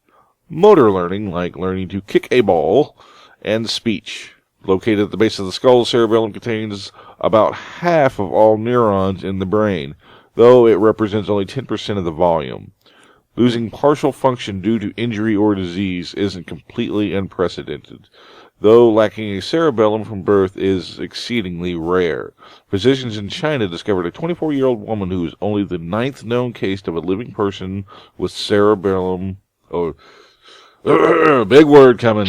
motor learning, like learning to kick a ball, and speech. Located at the base of the skull, the cerebellum contains about half of all neurons in the brain, though it represents only 10% of the volume. Losing partial function due to injury or disease isn't completely unprecedented, though lacking a cerebellum from birth is exceedingly rare. Physicians in China discovered a 24-year-old woman who is only the 9th known case of a living person with cerebellum... Oh, big word coming.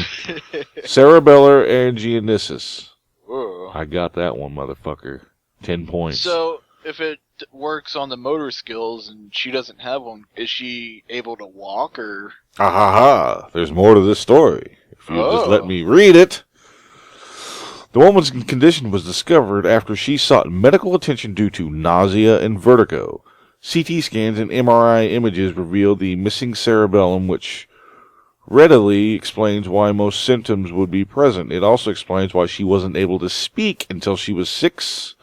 Cerebellar angiogenesis. Whoa. I got that one, motherfucker. 10 points. So, if it works on the motor skills and she doesn't have one, is she able to walk or... Ha ha ha. There's more to this story. If you'll just let me read it. The woman's condition was discovered after she sought medical attention due to nausea and vertigo. CT scans and MRI images revealed the missing cerebellum, which readily explains why most symptoms would be present. It also explains why she wasn't able to speak until she was 6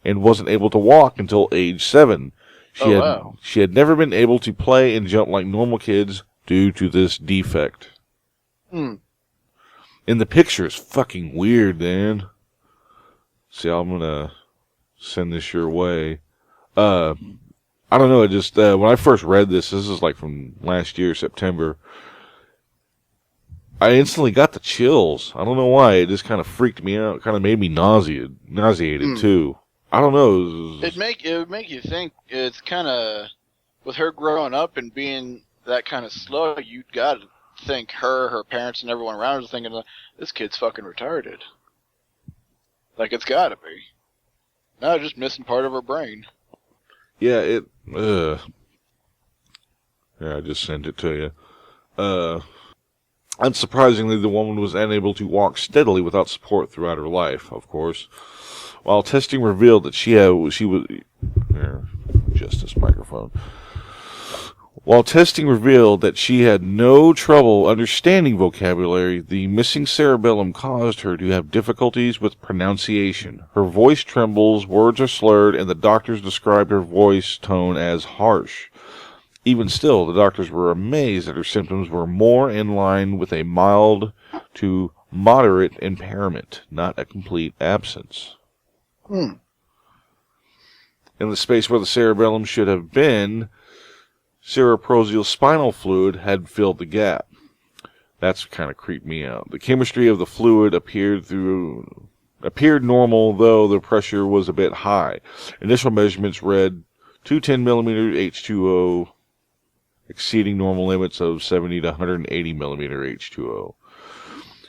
and wasn't able to walk until age 7. She had never been able to play and jump like normal kids due to this defect. Hmm. And the picture is fucking weird, man. See, I'm gonna send this your way. I don't know, it just, when I first read this is like from last year, September, I instantly got the chills. I don't know why, it just kind of freaked me out, kind of made me nauseated too. I don't know. It would make you think. It's kind of, with her growing up and being that kind of slow, you'd got to think her parents, and everyone around her thinking, this kid's fucking retarded. Like, it's got to be. No, just missing part of her brain. Yeah, yeah, I just sent it to you. Unsurprisingly, the woman was unable to walk steadily without support throughout her life, of course. While testing revealed that While testing revealed that she had no trouble understanding vocabulary, the missing cerebellum caused her to have difficulties with pronunciation. Her voice trembles, words are slurred, and the doctors described her voice tone as harsh. Even still, the doctors were amazed that her symptoms were more in line with a mild to moderate impairment, not a complete absence. Hmm. In the space where the cerebellum should have been, cerebrospinal spinal fluid had filled the gap. That's kind of creeped me out. The chemistry of the fluid appeared normal, though the pressure was a bit high. Initial measurements read 210 millimeter H2O, exceeding normal limits of 70 to 180 millimeter H2O.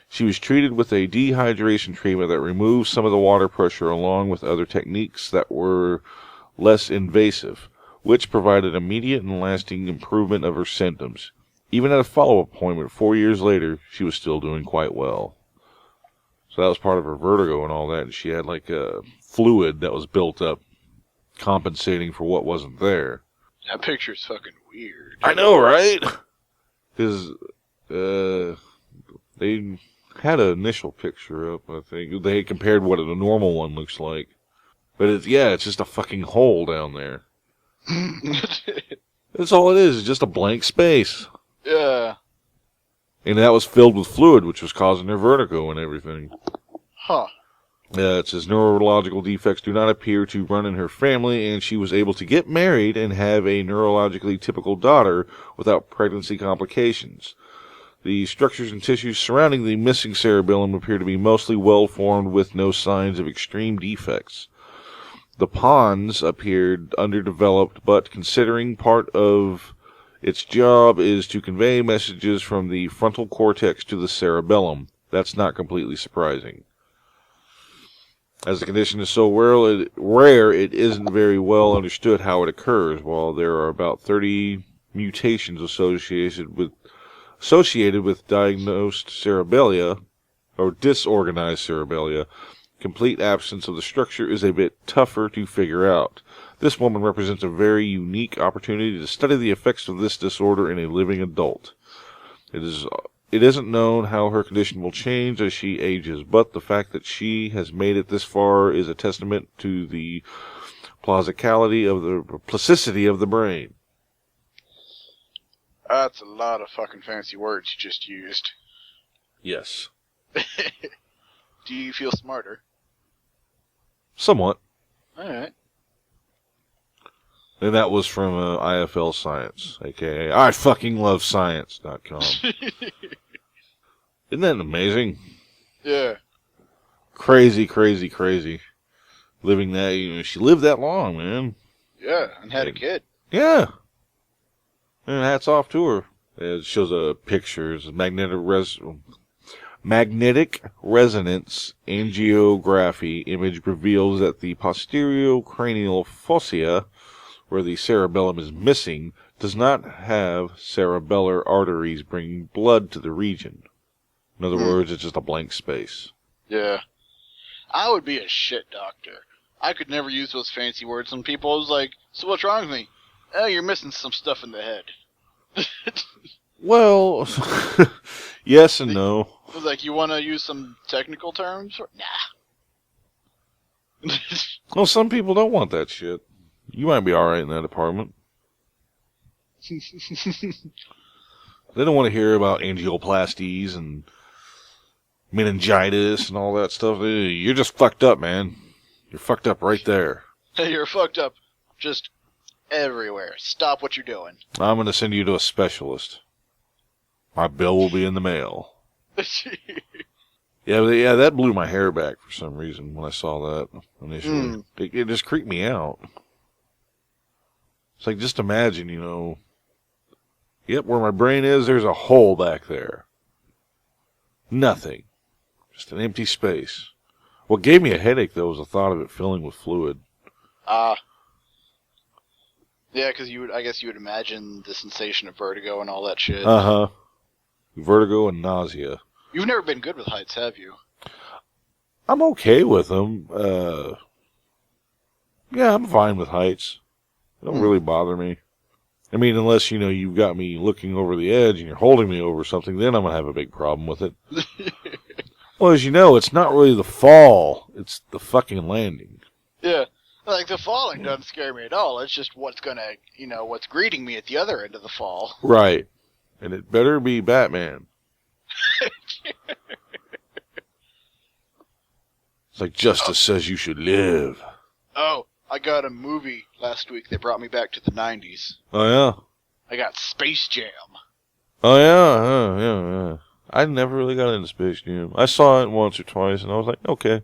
She was treated with a dehydration treatment that removed some of the water pressure along with other techniques that were less invasive, which provided immediate and lasting improvement of her symptoms. Even at a follow-up appointment 4 years later, she was still doing quite well. So that was part of her vertigo and all that. And she had like a fluid that was built up, compensating for what wasn't there. That picture's fucking weird. I know, right? Because they had an initial picture up, I think. They compared what a normal one looks like. But it's just a fucking hole down there. That's all it is. It's just a blank space. Yeah. And that was filled with fluid, which was causing her vertigo and everything. Huh. It says neurological defects do not appear to run in her family, and she was able to get married and have a neurologically typical daughter without pregnancy complications. The structures and tissues surrounding the missing cerebellum appear to be mostly well-formed with no signs of extreme defects. The pons appeared underdeveloped, but considering part of its job is to convey messages from the frontal cortex to the cerebellum, that's not completely surprising. As the condition is so rare, it isn't very well understood how it occurs. While there are about 30 mutations associated with diagnosed cerebelia, or disorganized cerebelia, complete absence of the structure is a bit tougher to figure out. This woman represents a very unique opportunity to study the effects of this disorder in a living adult. It isn't known how her condition will change as she ages, but the fact that she has made it this far is a testament to the plasticity of the brain. That's a lot of fucking fancy words you just used. Yes. Do you feel smarter? Somewhat. Alright. And that was from IFL Science, a.k.a. I fucking love science.com. Isn't that amazing? Yeah. Crazy, crazy, crazy. Living that, she lived that long, man. Yeah, and had a kid. Yeah. And hats off to her. It shows pictures, magnetic resonance angiography image reveals that the posterior cranial fossa, where the cerebellum is missing, does not have cerebellar arteries bringing blood to the region. In other words, it's just a blank space. Yeah. I would be a shit doctor. I could never use those fancy words on people. I was like, so what's wrong with me? Oh, you're missing some stuff in the head. Well, yes and no. I was like, you want to use some technical terms? Nah. Well, some people don't want that shit. You might be alright in that department. They don't want to hear about angioplasties and meningitis and all that stuff. You're just fucked up, man. You're fucked up right there. You're fucked up just everywhere. Stop what you're doing. I'm going to send you to a specialist. My bill will be in the mail. Yeah, that blew my hair back for some reason when I saw that initially. It just creeped me out. It's like, just imagine, where my brain is, there's a hole back there. Nothing. Just an empty space. What gave me a headache, though, was the thought of it filling with fluid. Yeah, because I guess you would imagine the sensation of vertigo and all that shit. Uh-huh. Vertigo and nausea. You've never been good with heights, have you? I'm okay with them. Yeah, I'm fine with heights. They don't really bother me. I mean, unless, you've got me looking over the edge and you're holding me over something, then I'm going to have a big problem with it. Well, as you know, it's not really the fall. It's the fucking landing. Yeah. Like, the falling doesn't scare me at all. It's just what's what's greeting me at the other end of the fall. Right. And it better be Batman. It's like justice says you should live. Oh, I got a movie last week that brought me back to the 90s. Oh, yeah? I got Space Jam. Oh, yeah. I never really got into Space Jam. I saw it once or twice, and I was like, okay.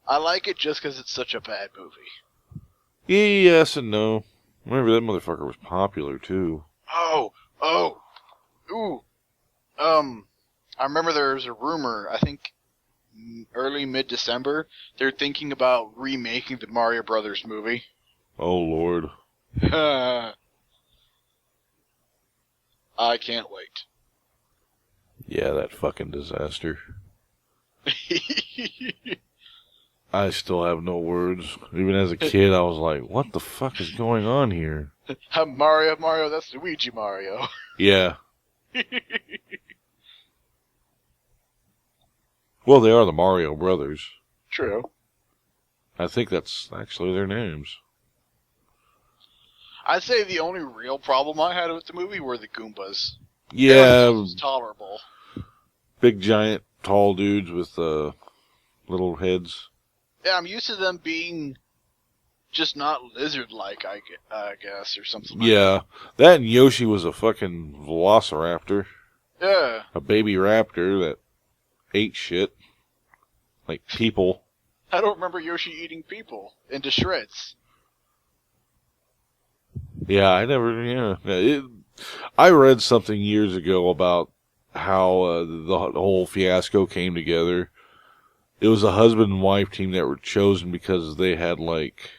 I like it just because it's such a bad movie. Yes and no. Remember, that motherfucker was popular, too. Ooh. I remember there was a rumor, I think early mid-December, they're thinking about remaking the Mario Brothers movie. Oh, Lord. I can't wait. Yeah, that fucking disaster. I still have no words. Even as a kid, I was like, what the fuck is going on here? Mario, that's Luigi Mario. Yeah. Well, they are the Mario Brothers. True. I think that's actually their names. I'd say the only real problem I had with the movie were the Goombas. Yeah. Everything else was tolerable. Big, giant, tall dudes with little heads. Yeah, I'm used to them being just not lizard-like, I guess, or something like Yeah. That and Yoshi was a fucking velociraptor. Yeah. A baby raptor that ate shit. Like people. I don't remember Yoshi eating people into shreds. Yeah, I read something years ago about how the whole fiasco came together. It was a husband and wife team that were chosen because they had, like,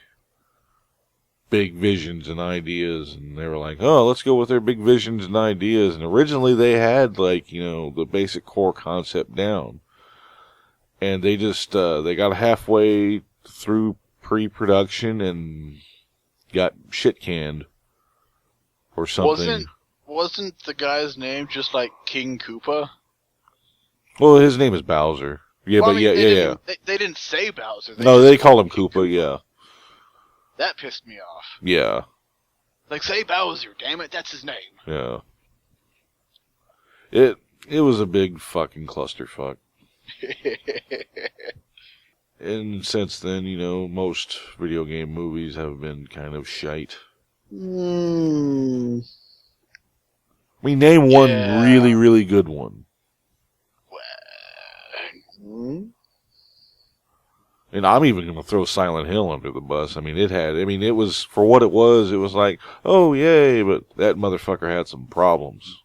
big visions and ideas, and they were like, oh, let's go with their big visions and ideas. And originally they had, like, the basic core concept down. And they just, they got halfway through pre-production and got shit canned. Or something. Wasn't the guy's name just like King Koopa? Well, his name is Bowser. Yeah, Well, but I mean, yeah. They didn't say Bowser. They call him Koopa, yeah. That pissed me off. Yeah. Like, say Bowser, damn it, that's his name. Yeah. It was a big fucking clusterfuck. And since then, most video game movies have been kind of shite. I mean, name one really, really good one. And I'm even going to throw Silent Hill under the bus. I mean, it was, for what it was like, oh, yay, but that motherfucker had some problems.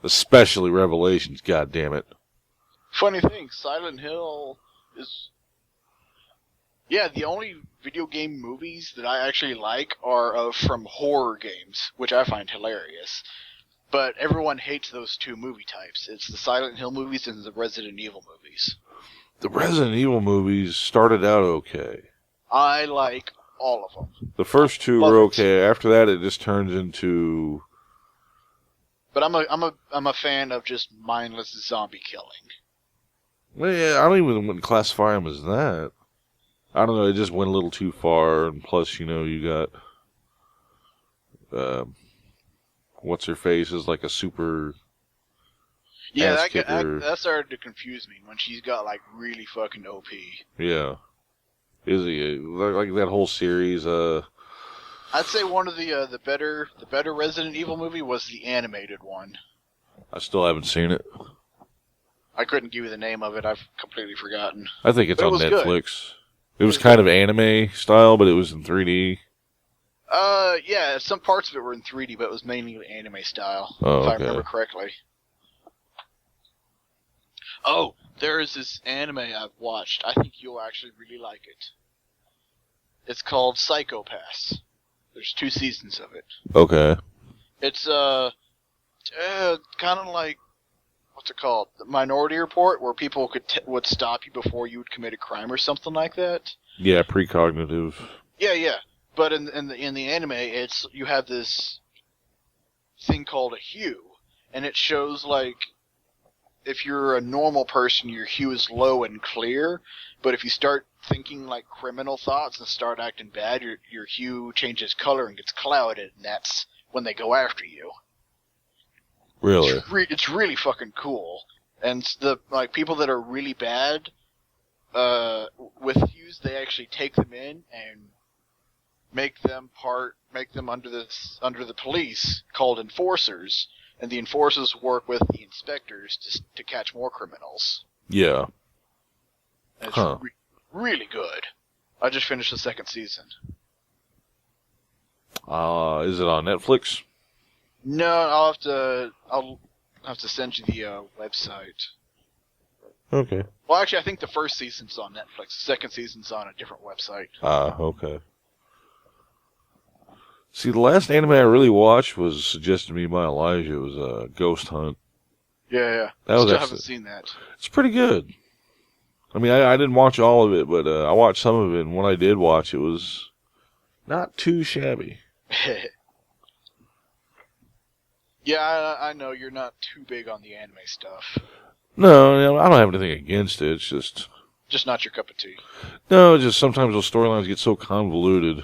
Especially Revelations, goddammit. Funny thing, Silent Hill is... Yeah, the only video game movies that I actually like are from horror games, which I find hilarious. But everyone hates those two movie types. It's the Silent Hill movies and the Resident Evil movies. The Resident Evil movies started out okay. I like all of them. The first two were okay. After that, it just turns into... But I'm a fan of just mindless zombie killing. Well, yeah, I don't even classify them as that. I don't know, it just went a little too far, and plus, you got, what's-her-face is like a super yeah, that started to confuse me, when she's got, like, really fucking OP. Yeah. Is he, like that whole series, I'd say one of the better Resident Evil movie was the animated one. I still haven't seen it. I couldn't give you the name of it, I've completely forgotten. I think it's on Netflix. Good. It was kind of anime style, but it was in 3D. Yeah, some parts of it were in 3D, but it was mainly anime style, if I remember correctly. Oh, there is this anime I've watched. I think you'll actually really like it. It's called Psychopaths. There's 2 seasons of it. Okay. It's, kind of like, what's it called? The Minority Report, where people would stop you before you would commit a crime or something like that. Yeah, precognitive. Yeah. But in the anime, you have this thing called a hue, and it shows, like, if you're a normal person, your hue is low and clear, but if you start thinking like criminal thoughts and start acting bad, your hue changes color and gets clouded, and that's when they go after you. Really? It's really fucking cool. And the people that are really bad with hues, they actually take them in and make them under the police called enforcers, and the enforcers work with the inspectors to catch more criminals. Yeah. And it's really good. I just finished the second season. Is it on Netflix? No, I'll have to send you the website. Okay. Well, actually, I think the first season's on Netflix. The second season's on a different website. Okay. See, the last anime I really watched was suggested to me by Elijah. It was Ghost Hunt. Yeah. Still haven't seen that. It's pretty good. I mean, I didn't watch all of it, but I watched some of it, and when I did watch, it was not too shabby. Yeah, I know you're not too big on the anime stuff. No, I don't have anything against it. It's just not your cup of tea. No, just sometimes those storylines get so convoluted.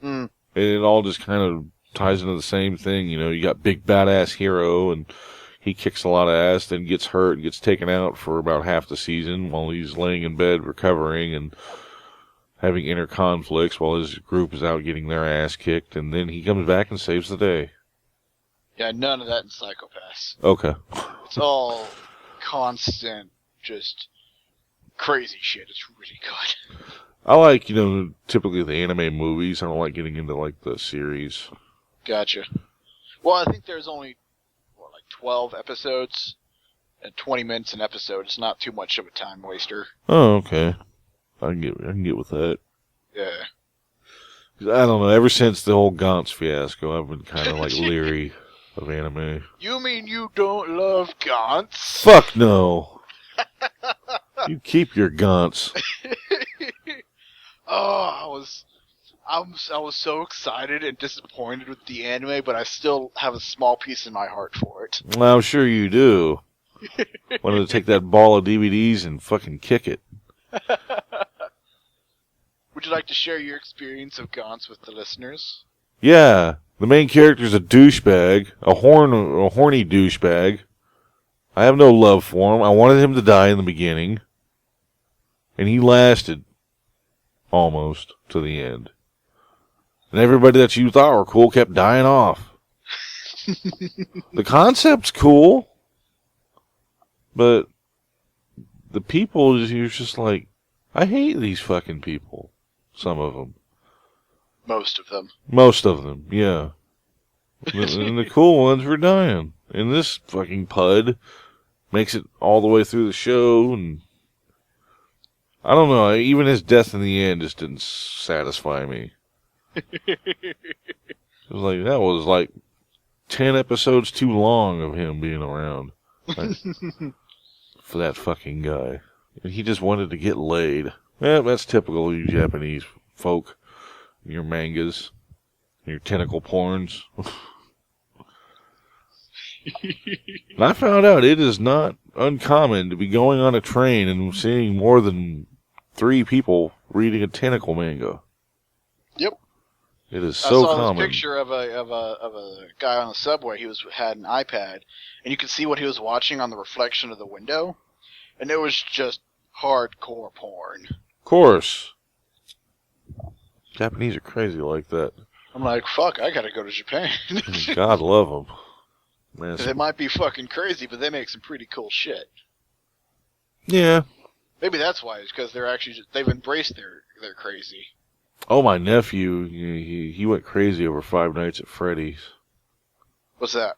Mm. And it all just kind of ties into the same thing. You know, you got big badass hero, and he kicks a lot of ass, then gets hurt and gets taken out for about half the season while he's laying in bed recovering and having inner conflicts while his group is out getting their ass kicked, and then he comes back and saves the day. Yeah, none of that in Psycho-Pass. Okay. It's all constant, just crazy shit. It's really good. I like, typically the anime movies. I don't like getting into, the series. Gotcha. Well, I think there's only, 12 episodes, and 20 minutes an episode. It's not too much of a time waster. Oh, okay. I can get with that. Yeah. I don't know. Ever since the whole Gantz fiasco, I've been kind of, leery of anime. You mean you don't love Gantz? Fuck no. You keep your Gantz. Oh, I was so excited and disappointed with the anime, but I still have a small piece in my heart for it. Well, I'm sure you do. Wanted to take that ball of DVDs and fucking kick it. Would you like to share your experience of Gantz with the listeners? Yeah, the main character's a douchebag, a horny douchebag. I have no love for him. I wanted him to die in the beginning, and he lasted almost to the end. And everybody that you thought were cool kept dying off. The concept's cool, but the people, you're just like, I hate these fucking people. Some of them. Most of them. Most of them, yeah. And the cool ones were dying. And this fucking pud makes it all the way through the show, and I don't know, even his death in the end just didn't satisfy me. It was that was 10 episodes too long of him being around. For that fucking guy. And he just wanted to get laid. Yeah, that's typical of you Japanese folk. Your mangas. Your tentacle porns. And I found out it is not uncommon to be going on a train and seeing more than 3 people reading a tentacle manga. Yep. It is so common. I saw this picture of a guy on the subway. He had an iPad, and you could see what he was watching on the reflection of the window, and it was just hardcore porn. Of course. Japanese are crazy like that. I'm like, fuck, I gotta go to Japan. God love them. Man, they might be fucking crazy, but they make some pretty cool shit. Yeah. Maybe that's why. It's because they've embraced their crazy. Oh, my nephew, he went crazy over Five Nights at Freddy's. What's that?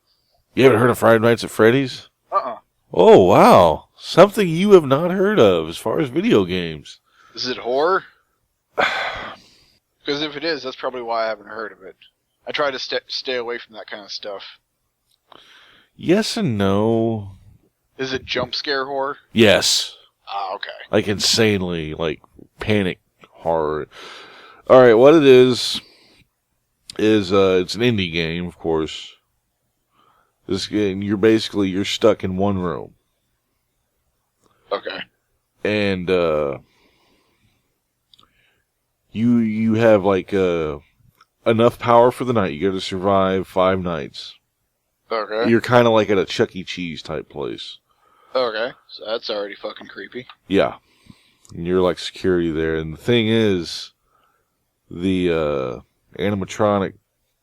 You haven't heard of Five Nights at Freddy's? Uh-uh. Oh, wow. Something you have not heard of as far as video games. Is it horror? Because if it is, that's probably why I haven't heard of it. I try to stay away from that kind of stuff. Yes and no. Is it jump scare horror? Yes. Ah, okay. Insanely, panic horror. Alright, what it is it's an indie game, of course. This game, you're stuck in one room. Okay. And, you have like enough power for the night. You got to survive 5 nights. Okay. You're kind of like at a Chuck E. Cheese type place. Okay. So that's already fucking creepy. Yeah. And you're like security there. And the thing is, the animatronic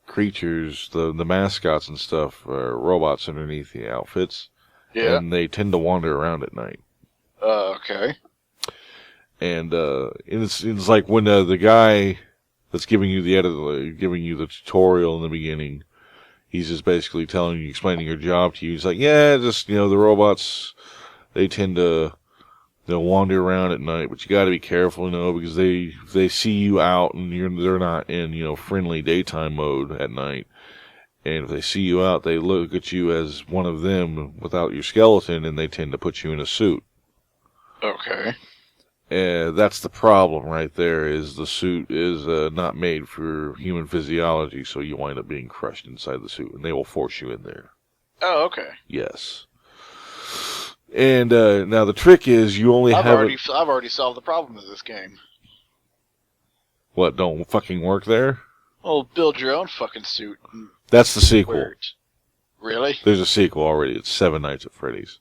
creatures, the mascots and stuff, are robots underneath the outfits. Yeah. And they tend to wander around at night. Okay. And it's like when the guy that's giving you the tutorial in the beginning, he's just basically explaining your job to you. He's like, yeah, just, the robots, they tend to, they'll wander around at night, but you got to be careful, because they see you out and they're not in, friendly daytime mode at night. And if they see you out, they look at you as one of them without your skeleton, and they tend to put you in a suit. Okay. That's the problem right there, is the suit is not made for human physiology, so you wind up being crushed inside the suit, and they will force you in there. Oh, okay. Yes. And now the trick is you only I've have... already solved the problem of this game. What, don't fucking work there? Well, build your own fucking suit. That's the sequel. Weird. Really? There's a sequel already. It's 7 Nights at Freddy's.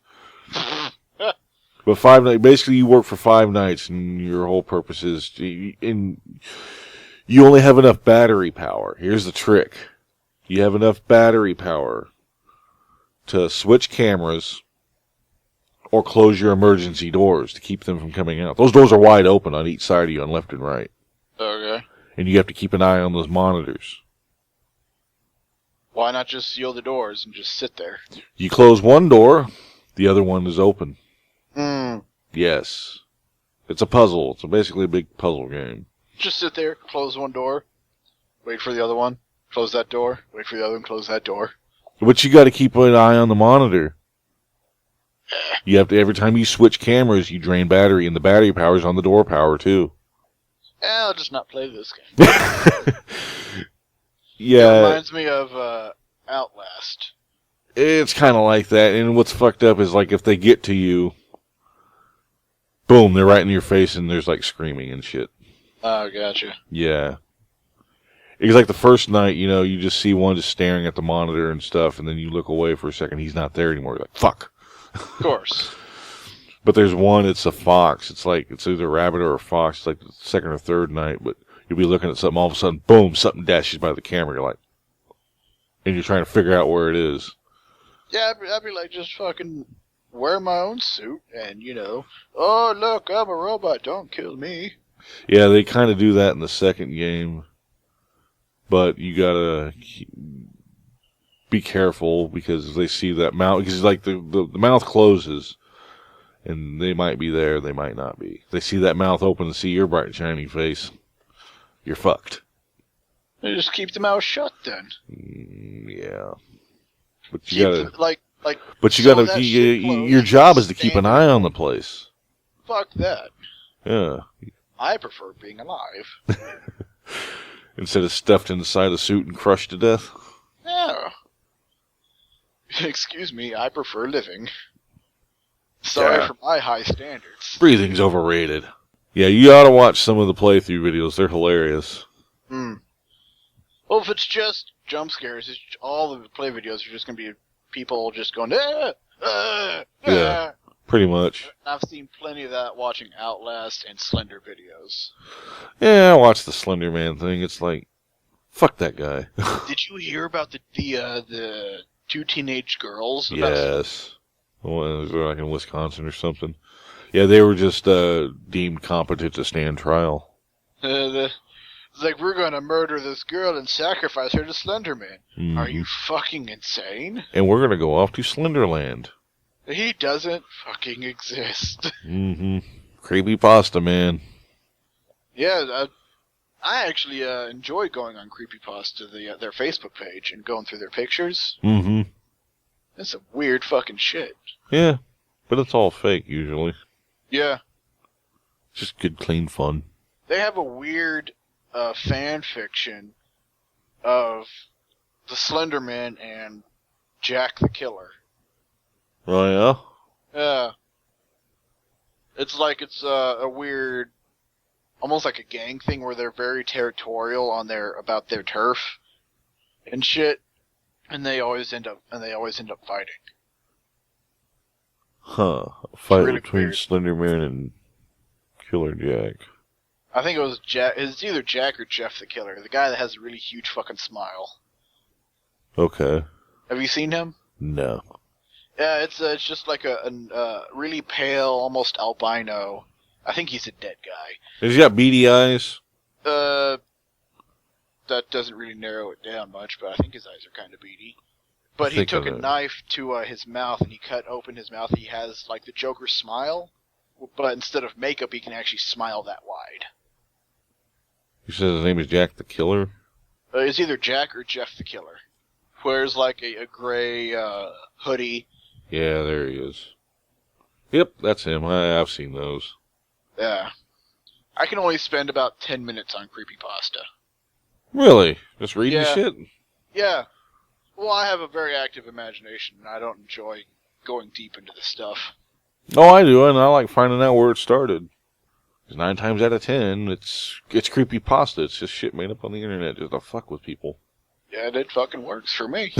But 5 nights, basically you work for 5 nights, and your whole purpose is you only have enough battery power. Here's the trick. You have enough battery power to switch cameras or close your emergency doors to keep them from coming out. Those doors are wide open on each side of you, on left and right. Okay. And you have to keep an eye on those monitors. Why not just seal the doors and just sit there? You close one door, the other one is open. Yes. It's a puzzle. It's basically a big puzzle game. Just sit there, close one door, wait for the other one, close that door, wait for the other one, close that door. But you got to keep an eye on the monitor. You have to, every time you switch cameras, you drain battery, and the battery power's on the door power too. I'll just not play this game. Yeah. It reminds me of Outlast. It's kind of like that, and what's fucked up is, like, if they get to you, boom, they're right in your face, and there's, like, screaming and shit. Oh, gotcha. Yeah. It's like the first night, you just see one just staring at the monitor and stuff, and then you look away for a second, he's not there anymore. You're like, fuck. Of course. But there's one, it's a fox. It's either a rabbit or a fox. It's like the second or third night, but you'll be looking at something, all of a sudden, boom, something dashes by the camera. You're like, and you're trying to figure out where it is. Yeah, I'd be like, just fucking wear my own suit, and, oh, look, I'm a robot, don't kill me. Yeah, they kind of do that in the second game. But you gotta be careful, because they see that mouth, because like the mouth closes, and they might be there, they might not be. They see that mouth open and see your bright shiny face, you're fucked. They just keep the mouth shut then. Yeah. But you you gotta But you gotta your job is to keep an eye on the place. Fuck that. Yeah. I prefer being alive. Instead of stuffed inside a suit and crushed to death. Yeah. Excuse me, I prefer living. Sorry for my high standards. Breathing's overrated. Yeah, you ought to watch some of the playthrough videos. They're hilarious. Well, if it's just jump scares, all the play videos are just going to be people just going, Yeah, pretty much. I've seen plenty of that watching Outlast and Slender videos. Yeah, I watched the Slender Man thing. It's like, fuck that guy. Did you hear about the 2 teenage girls? Yes. Well, was like in Wisconsin or something. Yeah, they were just deemed competent to stand trial. It's like, we're going to murder this girl and sacrifice her to Slenderman. Mm-hmm. Are you fucking insane? And we're going to go off to Slenderland. He doesn't fucking exist. Creepypasta, man. Yeah, I actually enjoy going on Creepypasta, their Facebook page, and going through their pictures. That's some weird fucking shit. Yeah, but it's all fake, usually. Yeah. Just good, clean fun. They have a weird fan fiction of the Slenderman and Jack the Killer. Oh, yeah? Yeah. It's like it's a weird almost like a gang thing where they're very territorial on about their turf and shit, and they always end up fighting. Huh. A fight really between weird. Slenderman and Killer Jack. I think it was Jack. It's either Jack or Jeff the Killer, the guy that has a really huge fucking smile. Okay. Have you seen him? No. Yeah, it's just like a really pale, almost albino. I think he's a dead guy. Has he got beady eyes? That doesn't really narrow it down much, but I think his eyes are kind of beady. But he took a knife to his mouth and he cut open his mouth. He has like the Joker's smile, but instead of makeup, he can actually smile that wide. You said his name is Jack the Killer? It's either Jack or Jeff the Killer. Wears like a gray hoodie. Yeah, there he is. Yep, that's him. I've seen those. Yeah. I can only spend about 10 minutes on creepypasta. Really? Just reading the shit? Yeah. Well, I have a very active imagination, and I don't enjoy going deep into this stuff. Oh, I do, and I like finding out where it started. 'Cause 9 times out of 10, it's creepypasta. It's just shit made up on the internet just to fuck with people. Yeah, it fucking works for me.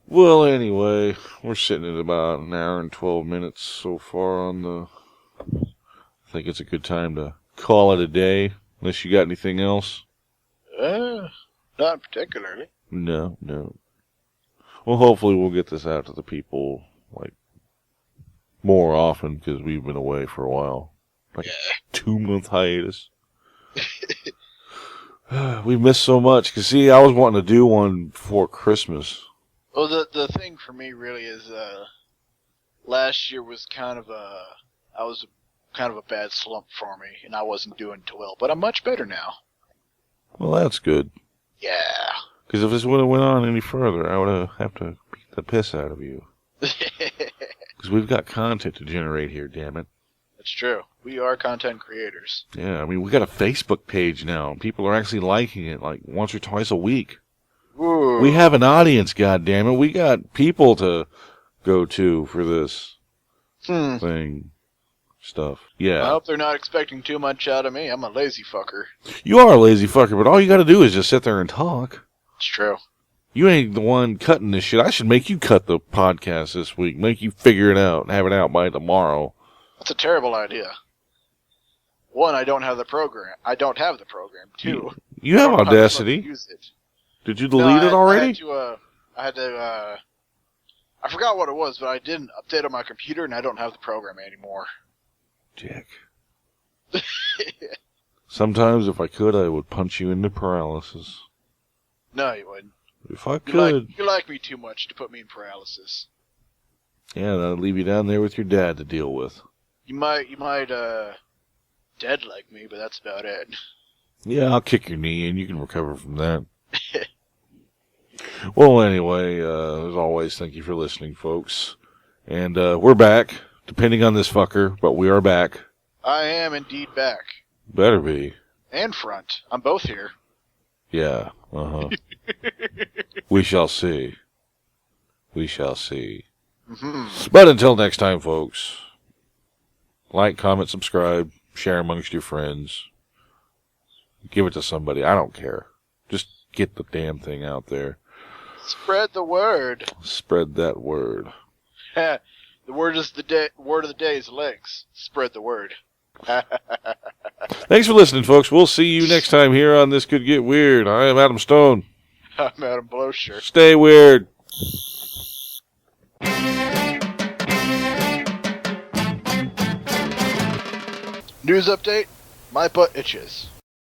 Well, anyway, we're sitting at about an hour and 12 minutes so far on the... I think it's a good time to call it a day, unless you got anything else. Not particularly. No. Well, hopefully we'll get this out to the people, like, more often, because we've been away for a while. Like, 2-month hiatus. We missed so much, because, see, I was wanting to do one before Christmas. Well, the thing for me really is, last year was kind of a bad slump for me, and I wasn't doing too well, but I'm much better now. Well, that's good. Yeah. Because if this would have went on any further, I would have to beat the piss out of you. Because we've got content to generate here, damn it. That's true. We are content creators. Yeah, I mean, we got a Facebook page now. People are actually liking it like once or twice a week. Ooh. We have an audience, goddammit. We got people to go to for this thing. Stuff. Yeah. I hope they're not expecting too much out of me. I'm a lazy fucker. You are a lazy fucker, but all you gotta do is just sit there and talk. It's true. You ain't the one cutting this shit. I should make you cut the podcast this week. Make you figure it out and have it out by tomorrow. That's a terrible idea. One, I don't have the program. Two, You have I don't Audacity. Use it. Did you delete it already? I forgot what it was, but I didn't update on my computer, and I don't have the program anymore. Jack. Sometimes, if I could, I would punch you into paralysis. No, you wouldn't. If I could. You like me too much to put me in paralysis. Yeah, that'd leave you down there with your dad to deal with. You might, dead like me, but that's about it. Yeah, I'll kick your knee and you can recover from that. Well, anyway, as always, thank you for listening, folks. And we're back, depending on this fucker, but we are back. I am indeed back. Better be. And front. I'm both here. Yeah, uh-huh. We shall see. We shall see. Mm-hmm. But until next time, folks, like, comment, subscribe, share amongst your friends. Give it to somebody. I don't care. Just get the damn thing out there. Spread the word. Spread that word. The word of the day is legs. Spread the word. Thanks for listening, folks. We'll see you next time here on This Could Get Weird. I am Adam Stone. I'm Adam Blowshirt. Stay weird. News update. My butt itches.